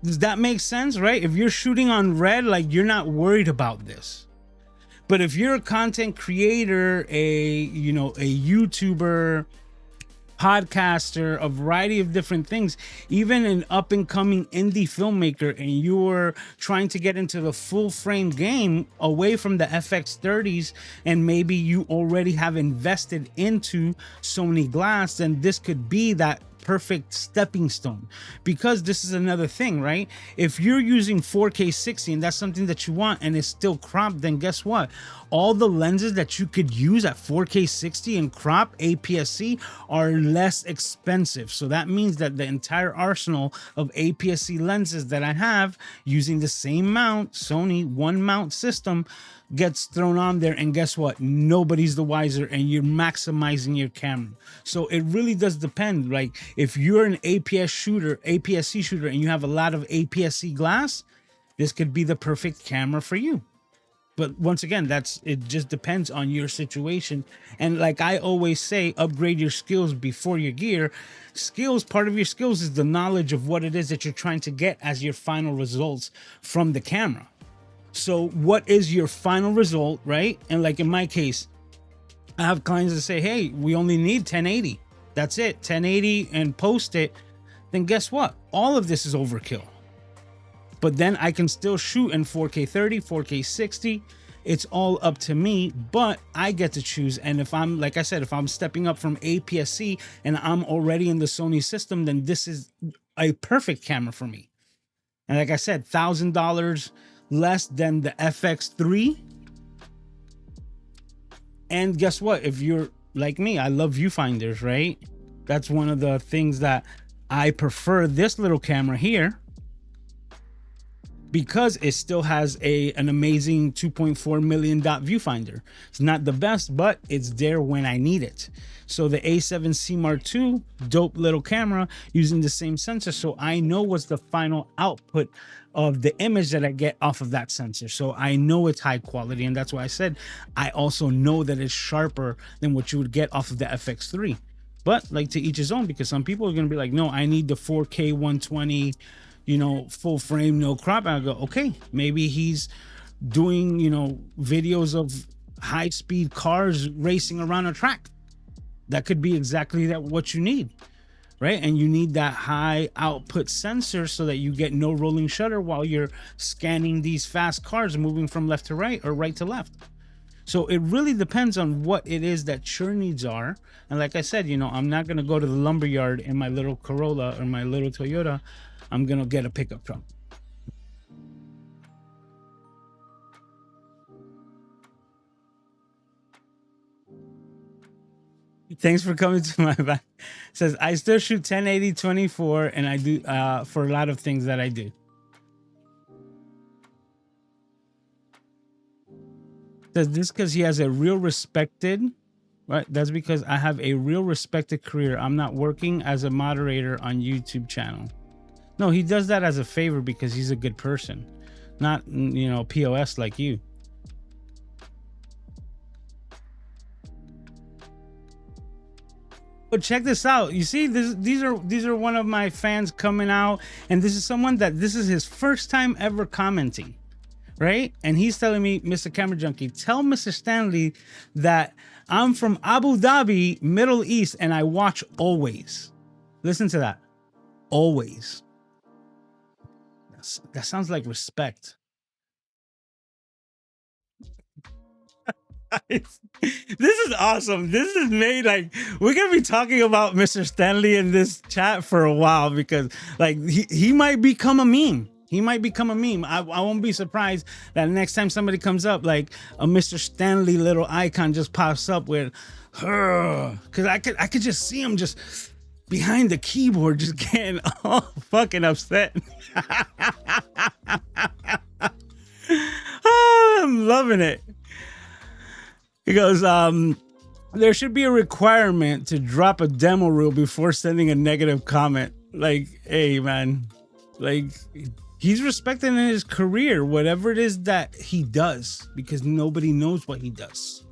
Does that make sense, right? If you're shooting on red, like, you're not worried about this. But if you're a content creator, a YouTuber, podcaster, a variety of different things, even an up and coming indie filmmaker, and you're trying to get into the full frame game away from the FX30s, and maybe you already have invested into Sony glass, then this could be that perfect stepping stone. Because this is another thing, right? If you're using 4K 60 and that's something that you want and it's still cropped, then guess what? All the lenses that you could use at 4K 60 and crop APS-C are less expensive. So that means that the entire arsenal of APS-C lenses that I have using the same mount, Sony one mount system, gets thrown on there, and guess what? Nobody's the wiser, and you're maximizing your camera. So it really does depend. Like, if you're an APS-C shooter, and you have a lot of APS-C glass, this could be the perfect camera for you. But once again, it just depends on your situation. And like I always say, upgrade your skills before your gear. Part of your skills is the knowledge of what it is that you're trying to get as your final results from the camera. So what is your final result, right? And like in my case, I have clients that say, hey, we only need 1080. That's it, 1080, and post it. Then guess what? All of this is overkill. But then I can still shoot in 4K 30, 4K 60. It's all up to me, but I get to choose. And if I'm, like I said, if I'm stepping up from APS-C and I'm already in the Sony system, then this is a perfect camera for me. And like I said, $1,000 less than the FX3. And guess what? If you're like me, I love viewfinders, right? That's one of the things that I prefer this little camera here, because it still has an amazing 2.4 million dot viewfinder. It's not the best, but it's there when I need it. So the A7C Mark II, dope little camera using the same sensor, so I know what's the final output of the image that I get off of that sensor. So I know it's high quality, and that's why I said I also know that it's sharper than what you would get off of the FX3. But like, to each his own, because some people are gonna be like, no, I need the 4K 120, full frame, no crop. I go, okay, maybe he's doing, videos of high speed cars racing around a track. That could be exactly what you need, right? And you need that high output sensor so that you get no rolling shutter while you're scanning these fast cars moving from left to right or right to left. So it really depends on what it is that your needs are. And like I said, I'm not going to go to the lumberyard in my little Corolla or my little Toyota. I'm going to get a pickup truck. Thanks for coming to my back. Says, I still shoot 1080 24, and I do for a lot of things that I do. Says this because he has a real respected, right? That's because I have a real respected career. I'm not working as a moderator on YouTube channel. No, he does that as a favor because he's a good person, not, POS like you. But check this out. You see, these are one of my fans coming out, and this is someone that this is his first time ever commenting, right? And he's telling me, Mr. Camera Junkie, tell Mr. Stanley that I'm from Abu Dhabi, Middle East, and I watch always. Listen to that. Always. That sounds like respect. This is awesome. This is made like we're gonna be talking about Mr. Stanley in this chat for a while, because like he might become a meme. He might become a meme. I won't be surprised that next time somebody comes up, like a Mr. Stanley little icon just pops up with her, because I could just see him just behind the keyboard just getting all fucking upset. Oh, I'm loving it. He goes, there should be a requirement to drop a demo reel before sending a negative comment. Like, hey, man, like, he's respecting in his career, whatever it is that he does, because nobody knows what he does.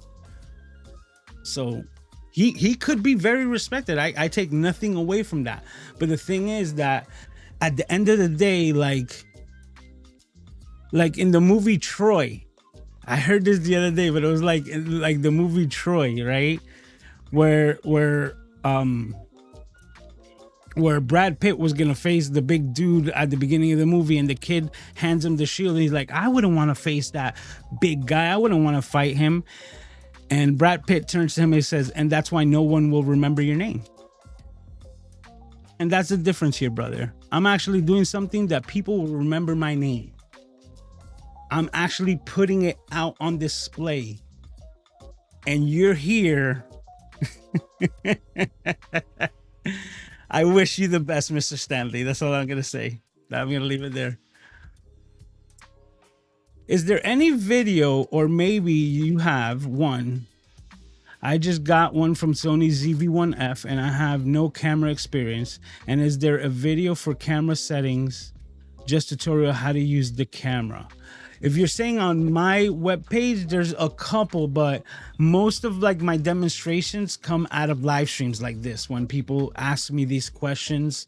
So he could be very respected. I take nothing away from that. But the thing is that at the end of the day, like in the movie Troy, I heard this the other day, but it was like the movie Troy, right? Where Brad Pitt was gonna face the big dude at the beginning of the movie, and the kid hands him the shield, and he's like, I wouldn't want to face that big guy. I wouldn't want to fight him. And Brad Pitt turns to him and says, and that's why no one will remember your name. And that's the difference here, brother. I'm actually doing something that people will remember my name. I'm actually putting it out on display. And you're here. I wish you the best, Mr. Stanley. That's all I'm going to say. I'm going to leave it there. Is there any video, or maybe you have one? I just got one from Sony ZV-1F and I have no camera experience. And is there a video for camera settings? Just tutorial how to use the camera. If you're saying on my webpage, there's a couple, but most of like my demonstrations come out of live streams like this, when people ask me these questions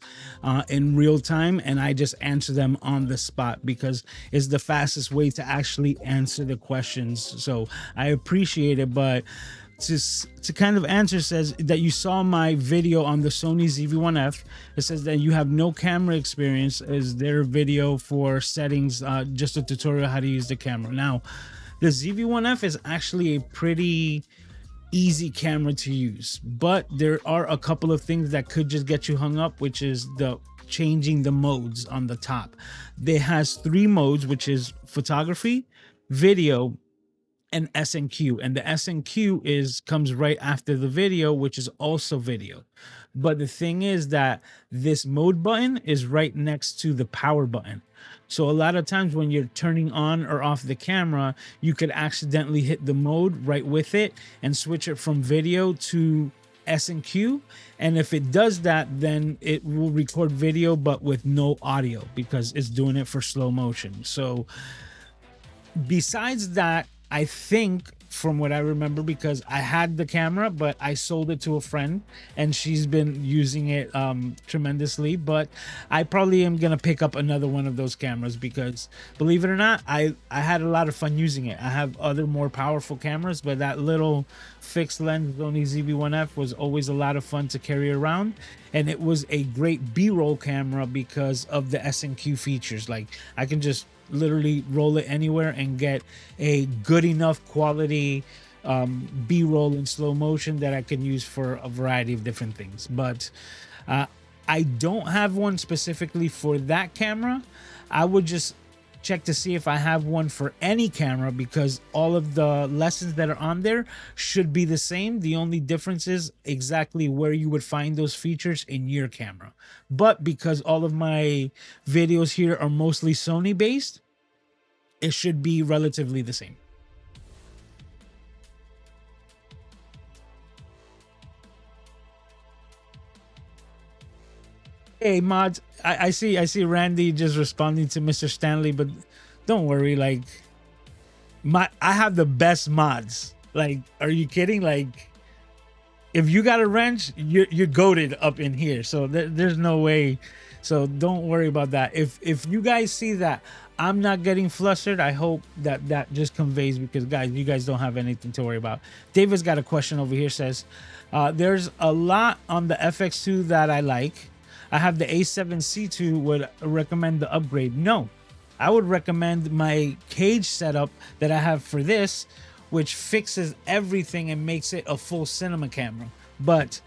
in real time, and I just answer them on the spot, because it's the fastest way to actually answer the questions. So I appreciate it, but to kind of answer, says that you saw my video on the Sony ZV-1F. It says that you have no camera experience. Is there a video for settings, just a tutorial how to use the camera? Now, the ZV-1F is actually a pretty easy camera to use, but there are a couple of things that could just get you hung up, which is the changing the modes on the top. It has 3 modes, which is photography, video, and SNQ, and the SNQ comes right after the video, which is also video. But the thing is that this mode button is right next to the power button. So a lot of times when you're turning on or off the camera, you could accidentally hit the mode right with it and switch it from video to SNQ. And if it does that, then it will record video but with no audio, because it's doing it for slow motion. So besides that, I think, from what I remember, because I had the camera, but I sold it to a friend and she's been using it tremendously. But I probably am going to pick up another one of those cameras, because believe it or not, I had a lot of fun using it. I have other more powerful cameras, but that little fixed lens Sony ZV-1F was always a lot of fun to carry around. And it was a great B-roll camera because of the SNQ features. Like, I can just literally roll it anywhere and get a good enough quality B-roll in slow motion that I can use for a variety of different things. But I don't have one specifically for that camera. I would just check to see if I have one for any camera, because all of the lessons that are on there should be the same. The only difference is exactly where you would find those features in your camera. But because all of my videos here are mostly Sony based, it should be relatively the same. Hey mods, I see Randy just responding to Mr. Stanley, but don't worry, like I have the best mods. Like, are you kidding? Like, if you got a wrench, you're goated up in here. So there's no way So don't worry about that. If you guys see that I'm not getting flustered, I hope that that just conveys, because guys, you guys don't have anything to worry about. David's got a question over here. Says there's a lot on the FX2 that I like. I have the A7C2. Would recommend the upgrade? No, I would recommend my cage setup that I have for this, which fixes everything and makes it a full cinema camera. But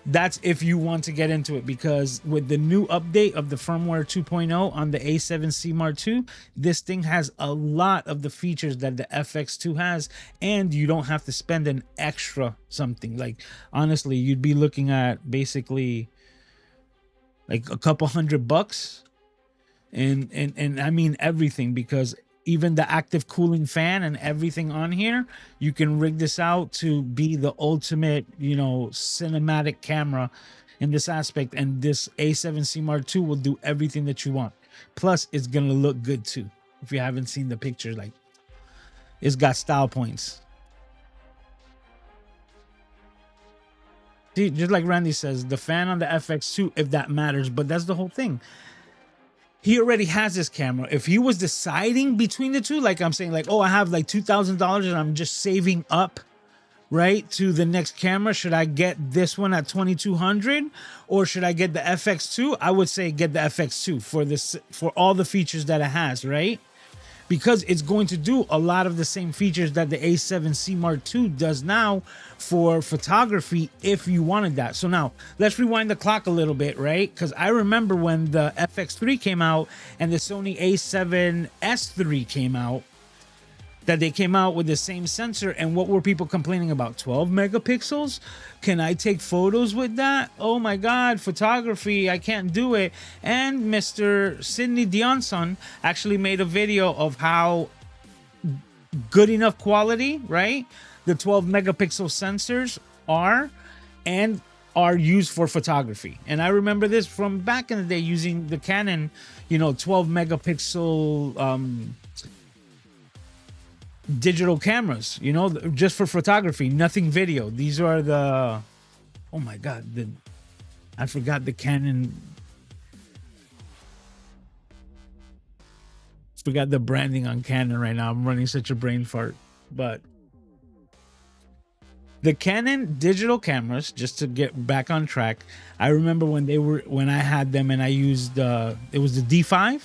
that's if you want to get into it, because with the new update of the firmware 2.0 on the A7C Mark II, this thing has a lot of the features that the FX2 has, and you don't have to spend an extra something. Like, honestly, you'd be looking at basically like a couple $100, and I mean everything, because even the active cooling fan and everything on here, you can rig this out to be the ultimate, you know, cinematic camera in this aspect. And this A7C Mark II will do everything that you want. Plus, it's gonna look good too. If you haven't seen the pictures, like, it's got style points. See, just like Randy says, the fan on the FX2, if that matters, but that's the whole thing. He already has this camera. If he was deciding between the two, like I'm saying, like, oh, I have like $2,000 and I'm just saving up, right, to the next camera. Should I get this one at 2,200 or should I get the FX2? I would say get the FX2 for this, for all the features that it has, right? Because it's going to do a lot of the same features that the A7C Mark II does now for photography, if you wanted that. So now let's rewind the clock a little bit, right? Because I remember when the FX3 came out and the Sony A7S3 came out, that they came out with the same sensor, and what were people complaining about? 12 megapixels? Can I take photos with that? Oh my God, photography, I can't do it. And Mr. Sidney Dionson actually made a video of how good enough quality, right, the 12 megapixel sensors are, and are used for photography. And I remember this from back in the day using the Canon, you know, 12 megapixel digital cameras, you know, just for photography, nothing video. These are the, oh my God, I forgot the Canon, forgot the branding on Canon right now. I'm running such a brain fart. But the Canon digital cameras, just to get back on track, I remember when I had them and I used it was the D5,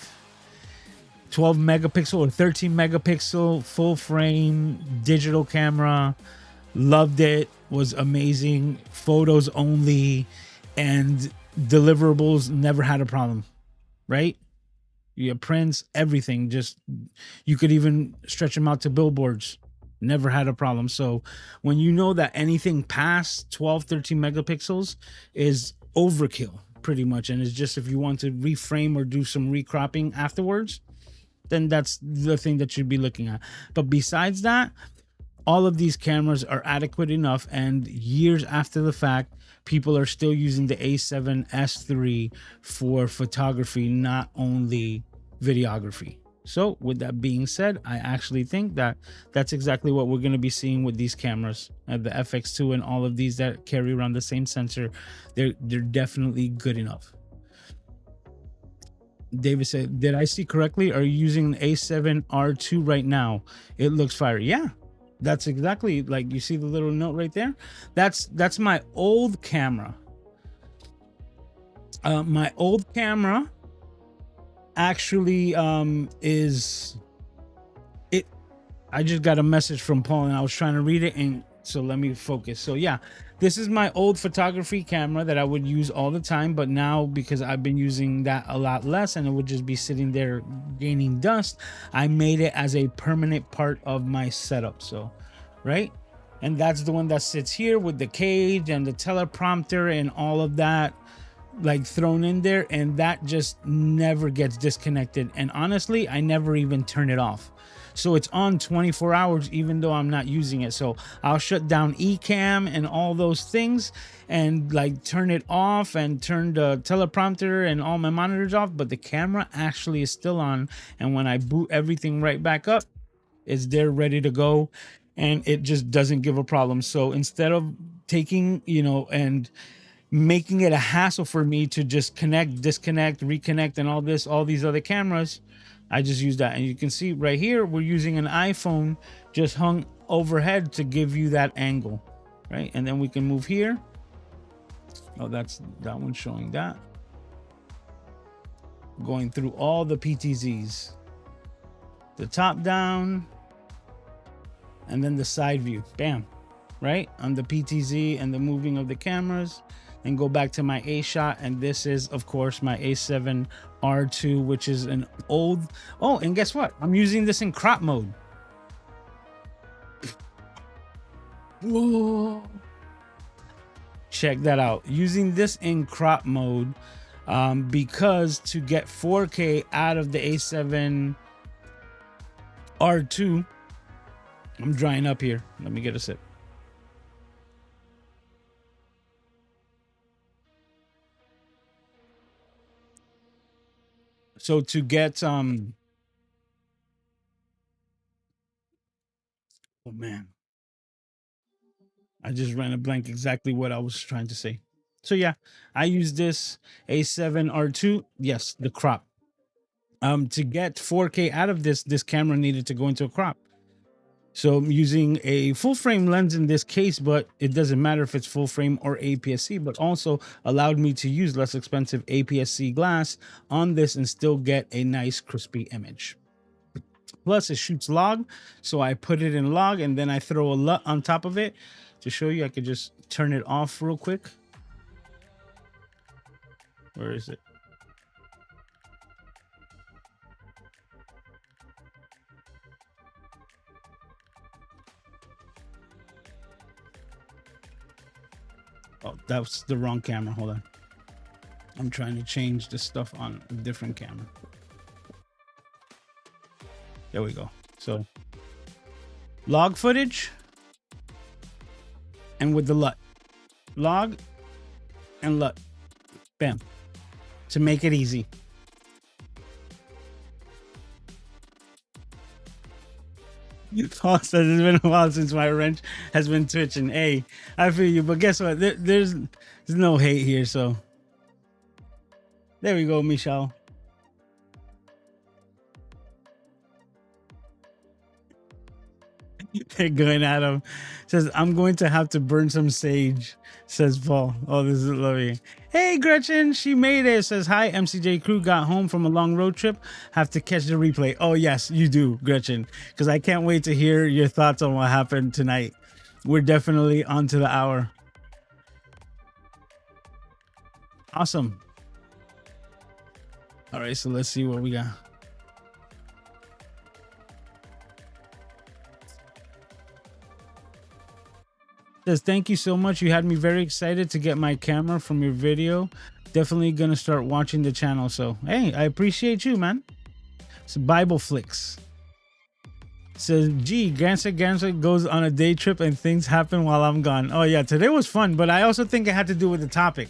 12 megapixel or 13 megapixel full frame digital camera. Loved it. Was amazing. Photos only, and deliverables, never had a problem, right? Yeah, prints, everything. Just, you could even stretch them out to billboards. Never had a problem. So when you know that anything past 12, 13 megapixels is overkill, pretty much, and it's just if you want to reframe or do some recropping afterwards, then that's the thing that you'd be looking at. But besides that, all of these cameras are adequate enough, and years after the fact, people are still using the A7S3 for photography, not only videography. So with that being said, I actually think that that's exactly what we're going to be seeing with these cameras, the FX2 and all of these that carry around the same sensor. They're definitely good enough. David said, did I see correctly? Are you using an A7R2 right now? It looks fire. Yeah, that's exactly, like, you see the little note right there? That's my old camera. My old camera actually is it. I just got a message from Paul and I was trying to read it, and so let me focus. So yeah, this is my old photography camera that I would use all the time, but now because I've been using that a lot less and it would just be sitting there gaining dust, I made it as a permanent part of my setup. So, right? And that's the one that sits here with the cage and the teleprompter and all of that, like, thrown in there, and that just never gets disconnected. And honestly, I never even turn it off. So it's on 24 hours even though I'm not using it. So I'll shut down eCam and all those things and like turn it off and turn the teleprompter and all my monitors off, but the camera actually is still on, and when I boot everything right back up, it's there ready to go, and it just doesn't give a problem. So instead of taking, you know, and making it a hassle for me to just connect, disconnect, reconnect, and all these other cameras. I just use that. And you can see right here, we're using an iPhone just hung overhead to give you that angle, right? And then we can move here. Oh, that's that one showing that. Going through all the PTZs, the top down, and then the side view, bam, right? On the PTZ and the moving of the cameras. And go back to my A shot, and this is of course my A7R2, which is an old, oh, and guess what, I'm using this in crop mode. Whoa, check that out, using this in crop mode, because to get 4K out of the A7R2, I'm drying up here, let me get a sip. So to get oh man, I just ran a blank exactly what I was trying to say. So yeah, I use this A7R2, yes, the crop. To get 4K out of this camera needed to go into a crop. So I'm using a full frame lens in this case, but it doesn't matter if it's full frame or APS-C, but also allowed me to use less expensive APS-C glass on this and still get a nice crispy image. Plus it shoots log, so I put it in log and then I throw a LUT on top of it. To show you, I could just turn it off real quick. Where is it? Oh, that's the wrong camera. Hold on. I'm trying to change the stuff on a different camera. There we go. So log footage and with the LUT. Log and LUT. Bam. To make it easy. Paul says it's been a while since my wrench has been twitching. Hey, I feel you, but guess what? There's no hate here, so there we go, Michelle. They're going at him. Says, I'm going to have to burn some sage, says Paul. Oh, this is lovely. Hey, Gretchen, she made it. Says, hi, MCJ crew. Got home from a long road trip. Have to catch the replay. Oh, yes, you do, Gretchen, because I can't wait to hear your thoughts on what happened tonight. We're definitely on to the hour. Awesome. All right, so let's see what we got. Says, thank you so much. You had me very excited to get my camera from your video. Definitely gonna start watching the channel. So hey, I appreciate you, man. It's Bible Flicks. Says, gee, Gansa goes on a day trip and things happen while I'm gone. Oh yeah, today was fun, but I also think it had to do with the topic.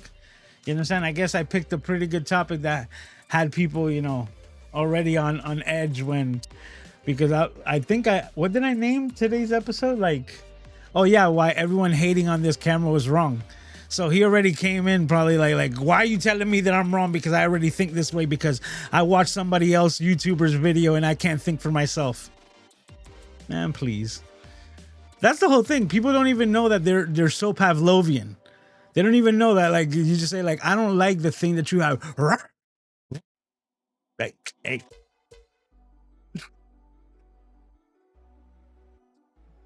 You understand? I guess I picked a pretty good topic that had people, you know, already on edge when, because I think what did I name today's episode? Like, oh yeah, why everyone hating on this camera was wrong. So he already came in probably like, why are you telling me that I'm wrong? Because I already think this way because I watched somebody else YouTuber's video and I can't think for myself. Man, please. That's the whole thing. People don't even know that they're so Pavlovian. They don't even know that, like, you just say like, I don't like the thing that you have. Like, hey.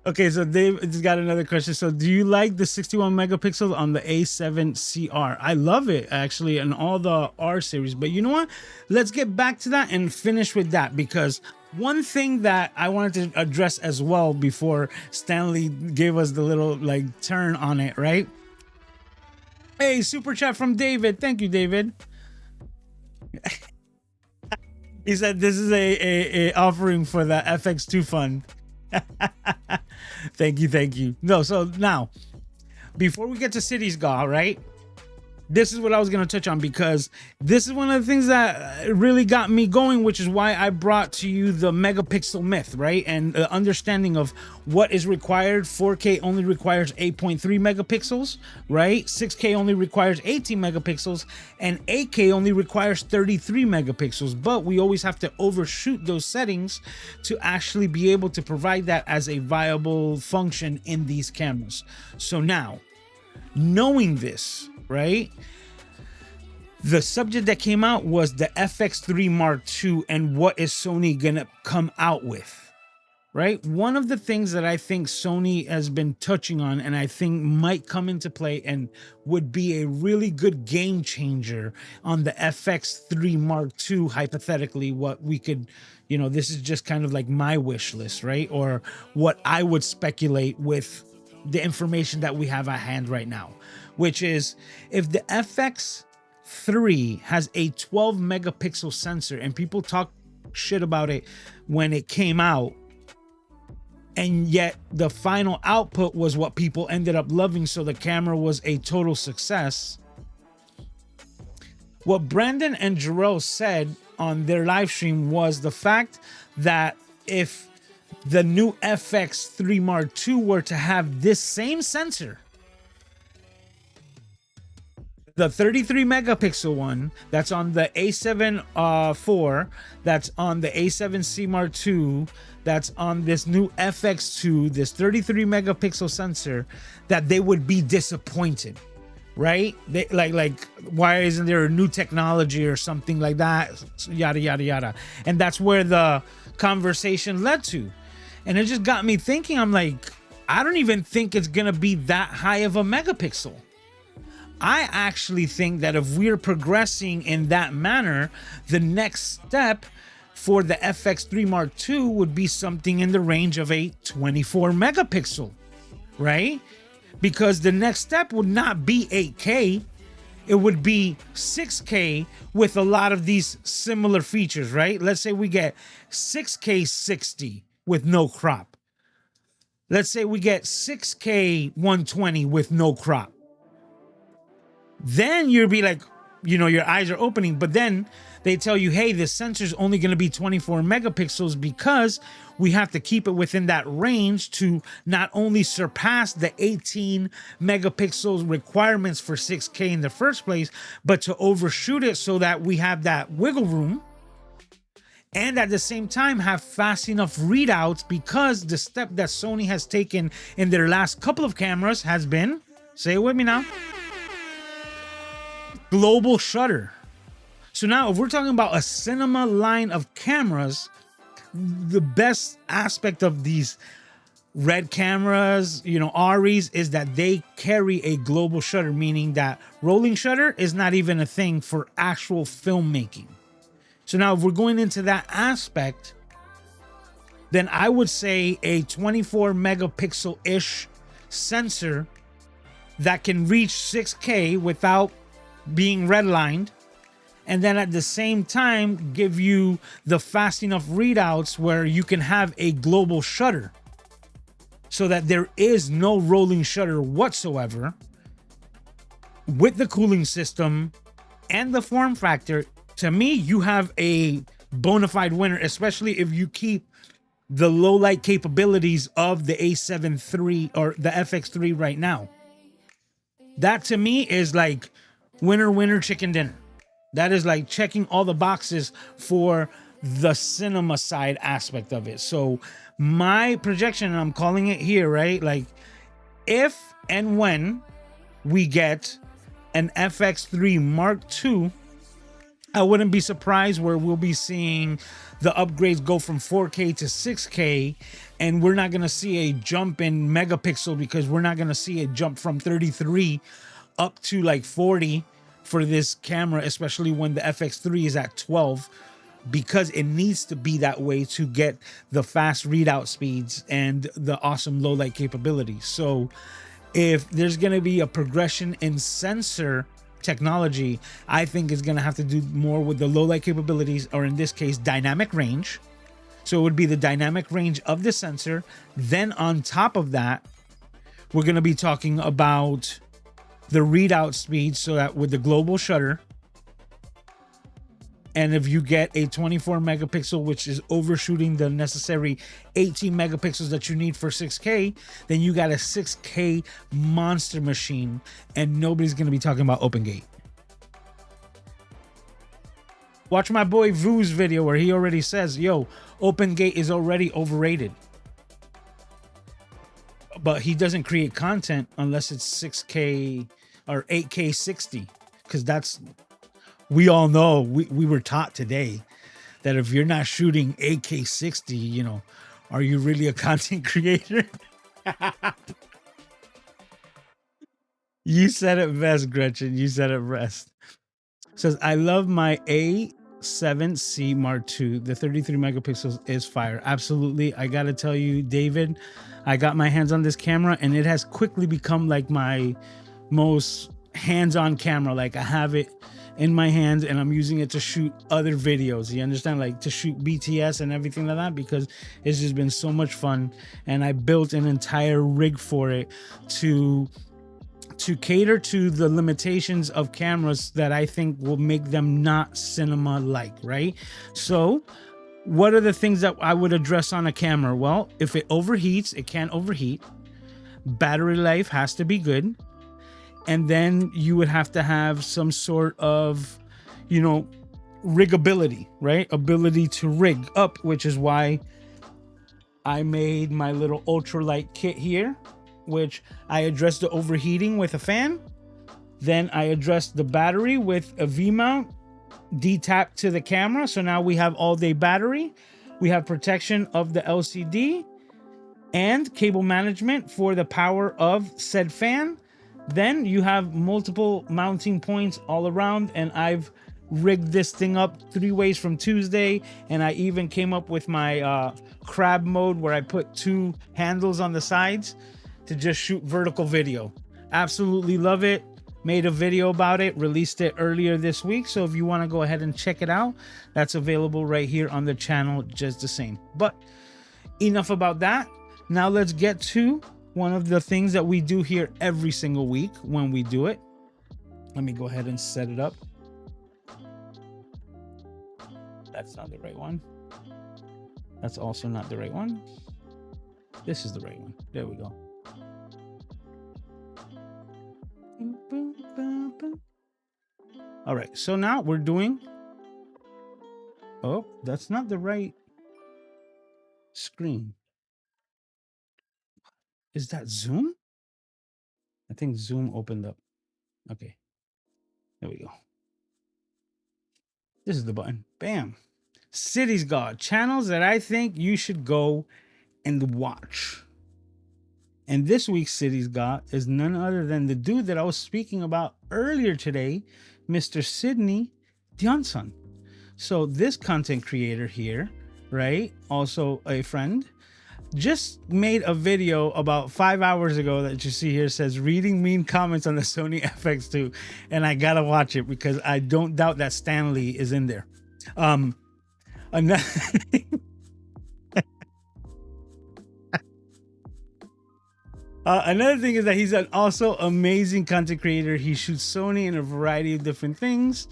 Okay, so Dave just got another question. So do you like the 61 megapixels on the A7CR? I love it, actually, in all the R series. But you know what? Let's get back to that and finish with that, because one thing that I wanted to address as well before Stanley gave us the little, like, turn on it, right? Hey, super chat from David. Thank you, David. He said this is a offering for the FX2 fund. Thank you. No, so now, before we get to Cities Gaw, right? this is what I was going to touch on, because this is one of the things that really got me going, which is why I brought to you the megapixel myth, right? And the understanding of what is required. 4K only requires 8.3 megapixels, right? 6K only requires 18 megapixels, and 8K only requires 33 megapixels. But we always have to overshoot those settings to actually be able to provide that as a viable function in these cameras. So now, knowing this, right, the subject that came out was the FX3 Mark II and what is Sony gonna come out with, right? One of the things that I think Sony has been touching on, and I think might come into play and would be a really good game changer on the FX3 Mark II, hypothetically, what we could, you know, this is just kind of like my wish list, right? Or what I would speculate with the information that we have at hand right now, which is if the FX3 has a 12 megapixel sensor, and people talk shit about it when it came out, and yet the final output was what people ended up loving, so the camera was a total success. What Brandon and Jarrell said on their live stream was the fact that if the new FX3 Mark II were to have this same sensor, the 33 megapixel one that's on the A7 IV, that's on the A7C Mark II, that's on this new FX2, this 33 megapixel sensor, that they would be disappointed, right? They like why isn't there a new technology or something like that, yada yada yada. And that's where the conversation led to. And it just got me thinking, I'm like, I don't even think it's gonna be that high of a megapixel. I actually think that if we're progressing in that manner, the next step for the FX3 Mark II would be something in the range of a 24 megapixel, right? Because the next step would not be 8K, it would be 6K with a lot of these similar features, right? Let's say we get 6K 60 with no crop. Let's say we get 6K 120 with no crop. Then you'll be like, you know, your eyes are opening, but then they tell you, hey, the sensor is only going to be 24 megapixels because we have to keep it within that range to not only surpass the 18 megapixels requirements for 6K in the first place, but to overshoot it so that we have that wiggle room. And at the same time have fast enough readouts, because the step that Sony has taken in their last couple of cameras has been, say it with me now, global shutter. So now if we're talking about a cinema line of cameras, the best aspect of these red cameras, you know, REs, is that they carry a global shutter, meaning that rolling shutter is not even a thing for actual filmmaking. So now if we're going into that aspect, then I would say a 24 megapixel-ish sensor that can reach 6K without being redlined, and then at the same time give you the fast enough readouts where you can have a global shutter so that there is no rolling shutter whatsoever, with the cooling system and the form factor. To me, you have a bona fide winner, especially if you keep the low light capabilities of the A7 III or the FX3 right now. That to me is like winner, winner, chicken dinner. That is like checking all the boxes for the cinema side aspect of it. So my projection, and I'm calling it here, right? Like if and when we get an FX3 Mark II, I wouldn't be surprised where we'll be seeing the upgrades go from 4K to 6K, and we're not going to see a jump in megapixel, because we're not going to see a jump from 33 up to like 40 for this camera, especially when the FX3 is at 12, because it needs to be that way to get the fast readout speeds and the awesome low light capabilities. So if there's going to be a progression in sensor technology, I think it's going to have to do more with the low light capabilities, or in this case, dynamic range. So it would be the dynamic range of the sensor. Then on top of that, we're going to be talking about the readout speed so that with the global shutter, and if you get a 24 megapixel, which is overshooting the necessary 18 megapixels that you need for 6K, then you got a 6K monster machine, and nobody's going to be talking about open gate. Watch my boy Vu's video where he already says, yo, open gate is already overrated. But he doesn't create content unless it's 6K or 8K 60, because that's, we all know, we were taught today that if you're not shooting 8K 60, you know, are you really a content creator? You said it best, Gretchen. You said it best. Says, I love my A7C Mark II. The 33 megapixels is fire. Absolutely. I got to tell you, David, I got my hands on this camera and it has quickly become like my most hands-on camera. Like I have it in my hands and I'm using it to shoot other videos. You understand? Like to shoot BTS and everything like that, because it's just been so much fun. And I built an entire rig for it to cater to the limitations of cameras that I think will make them not cinema-like, right? So what are the things that I would address on a camera? Well, if it overheats, it can overheat. Battery life has to be good. And then you would have to have some sort of, you know, riggability, right? Ability to rig up, which is why I made my little ultralight kit here, which I addressed the overheating with a fan. Then I addressed the battery with a V-mount, D-tap to the camera. So now we have all-day battery. We have protection of the LCD and cable management for the power of said fan. Then you have multiple mounting points all around, and I've rigged this thing up 3 ways from Tuesday, and I even came up with my crab mode where I put 2 handles on the sides to just shoot vertical video. Absolutely love it. Made a video about it, released it earlier this week. So if you want to go ahead and check it out, that's available right here on the channel just the same. But enough about that. Now let's get to one of the things that we do here every single week when we do it. Let me go ahead and set it up. That's not the right one. That's also not the right one. This is the right one. There we go. All right, so now we're doing, oh, that's not the right screen. Is that Zoom? I think Zoom opened up. Okay, there we go. This is the button. Bam. Cities God, channels that I think you should go and watch. And this week's Cities God is none other than the dude that I was speaking about earlier today, Mr. Sidney Dionson. So this content creator here, right, also a friend, just made a video about 5 hours ago that you see here, says reading mean comments on the Sony FX2, and I gotta watch it because I don't doubt that Stanley is in there. Another another thing is that he's an also amazing content creator. He shoots Sony in a variety of different things.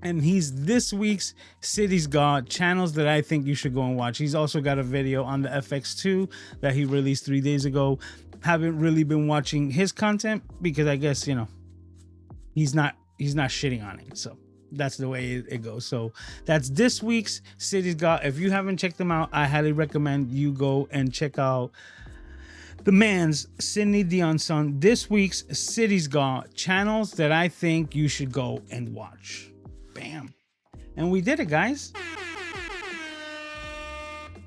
And he's this week's Cities God, channels that I think you should go and watch. He's also got a video on the FX2 that he released 3 days ago. Haven't really been watching his content because I guess, you know, he's not shitting on it. So that's the way it goes. So that's this week's Cities God. If you haven't checked them out, I highly recommend you go and check out the man's Sidney Dionson, this week's Cities God, channels that I think you should go and watch. Bam. And we did it, guys.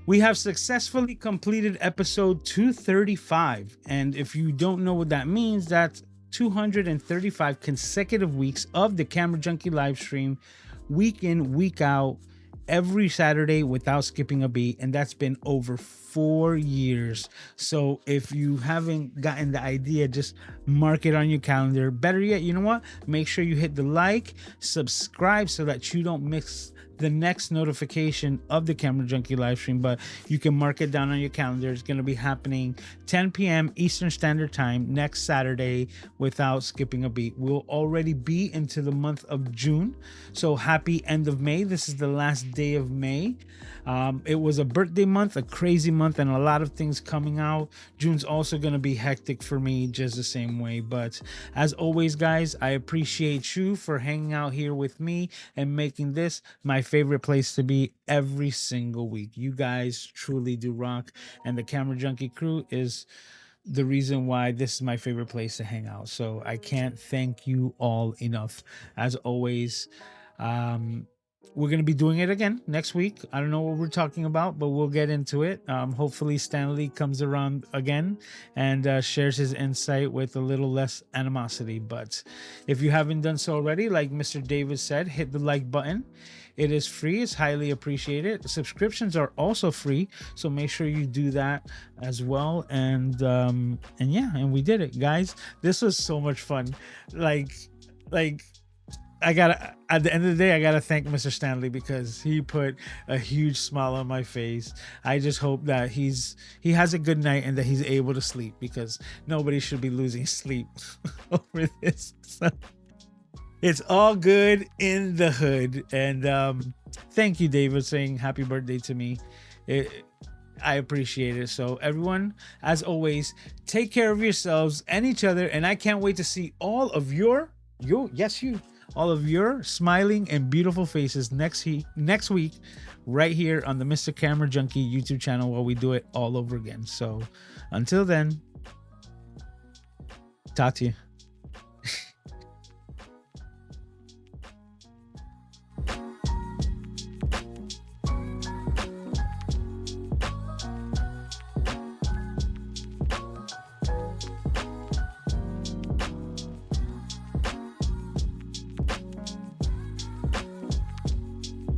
We have successfully completed episode 235. And if you don't know what that means, that's 235 consecutive weeks of the Camera Junkie live stream, week in, week out, every Saturday without skipping a beat. And that's been over 4 years. So if you haven't gotten the idea, just mark it on your calendar. Better yet, you know what? Make sure you hit the like, subscribe so that you don't miss the next notification of the Camera Junkie live stream, but you can mark it down on your calendar. It's going to be happening 10 p.m. Eastern Standard Time next Saturday without skipping a beat. We'll already be into the month of June, so happy end of May. This is the last day of May. It was a birthday month, a crazy month, and a lot of things coming out. June's also going to be hectic for me just the same way. But as always, guys, I appreciate you for hanging out here with me and making this my favorite place to be every single week. You guys truly do rock, and the Camera Junkie Crew is the reason why this is my favorite place to hang out. So I can't thank you all enough. As always, we're going to be doing it again next week. I don't know what we're talking about, but we'll get into it. Hopefully Stanley comes around again and shares his insight with a little less animosity. But if you haven't done so already, like Mr. David said, hit the like button. It is free. It's highly appreciated. Subscriptions are also free, so make sure you do that as well. And yeah, and we did it, guys. This was so much fun. Like I gotta, at the end of the day, I gotta thank Mr. Stanley because he put a huge smile on my face. I just hope that he has a good night and that he's able to sleep, because nobody should be losing sleep over this. So it's all good in the hood. And thank you, David, saying happy birthday to me. I appreciate it. So everyone, as always, take care of yourselves and each other. And I can't wait to see all of all of your smiling and beautiful faces next week right here on the Mr. Camera Junkie YouTube channel, while we do it all over again. So until then, talk to you.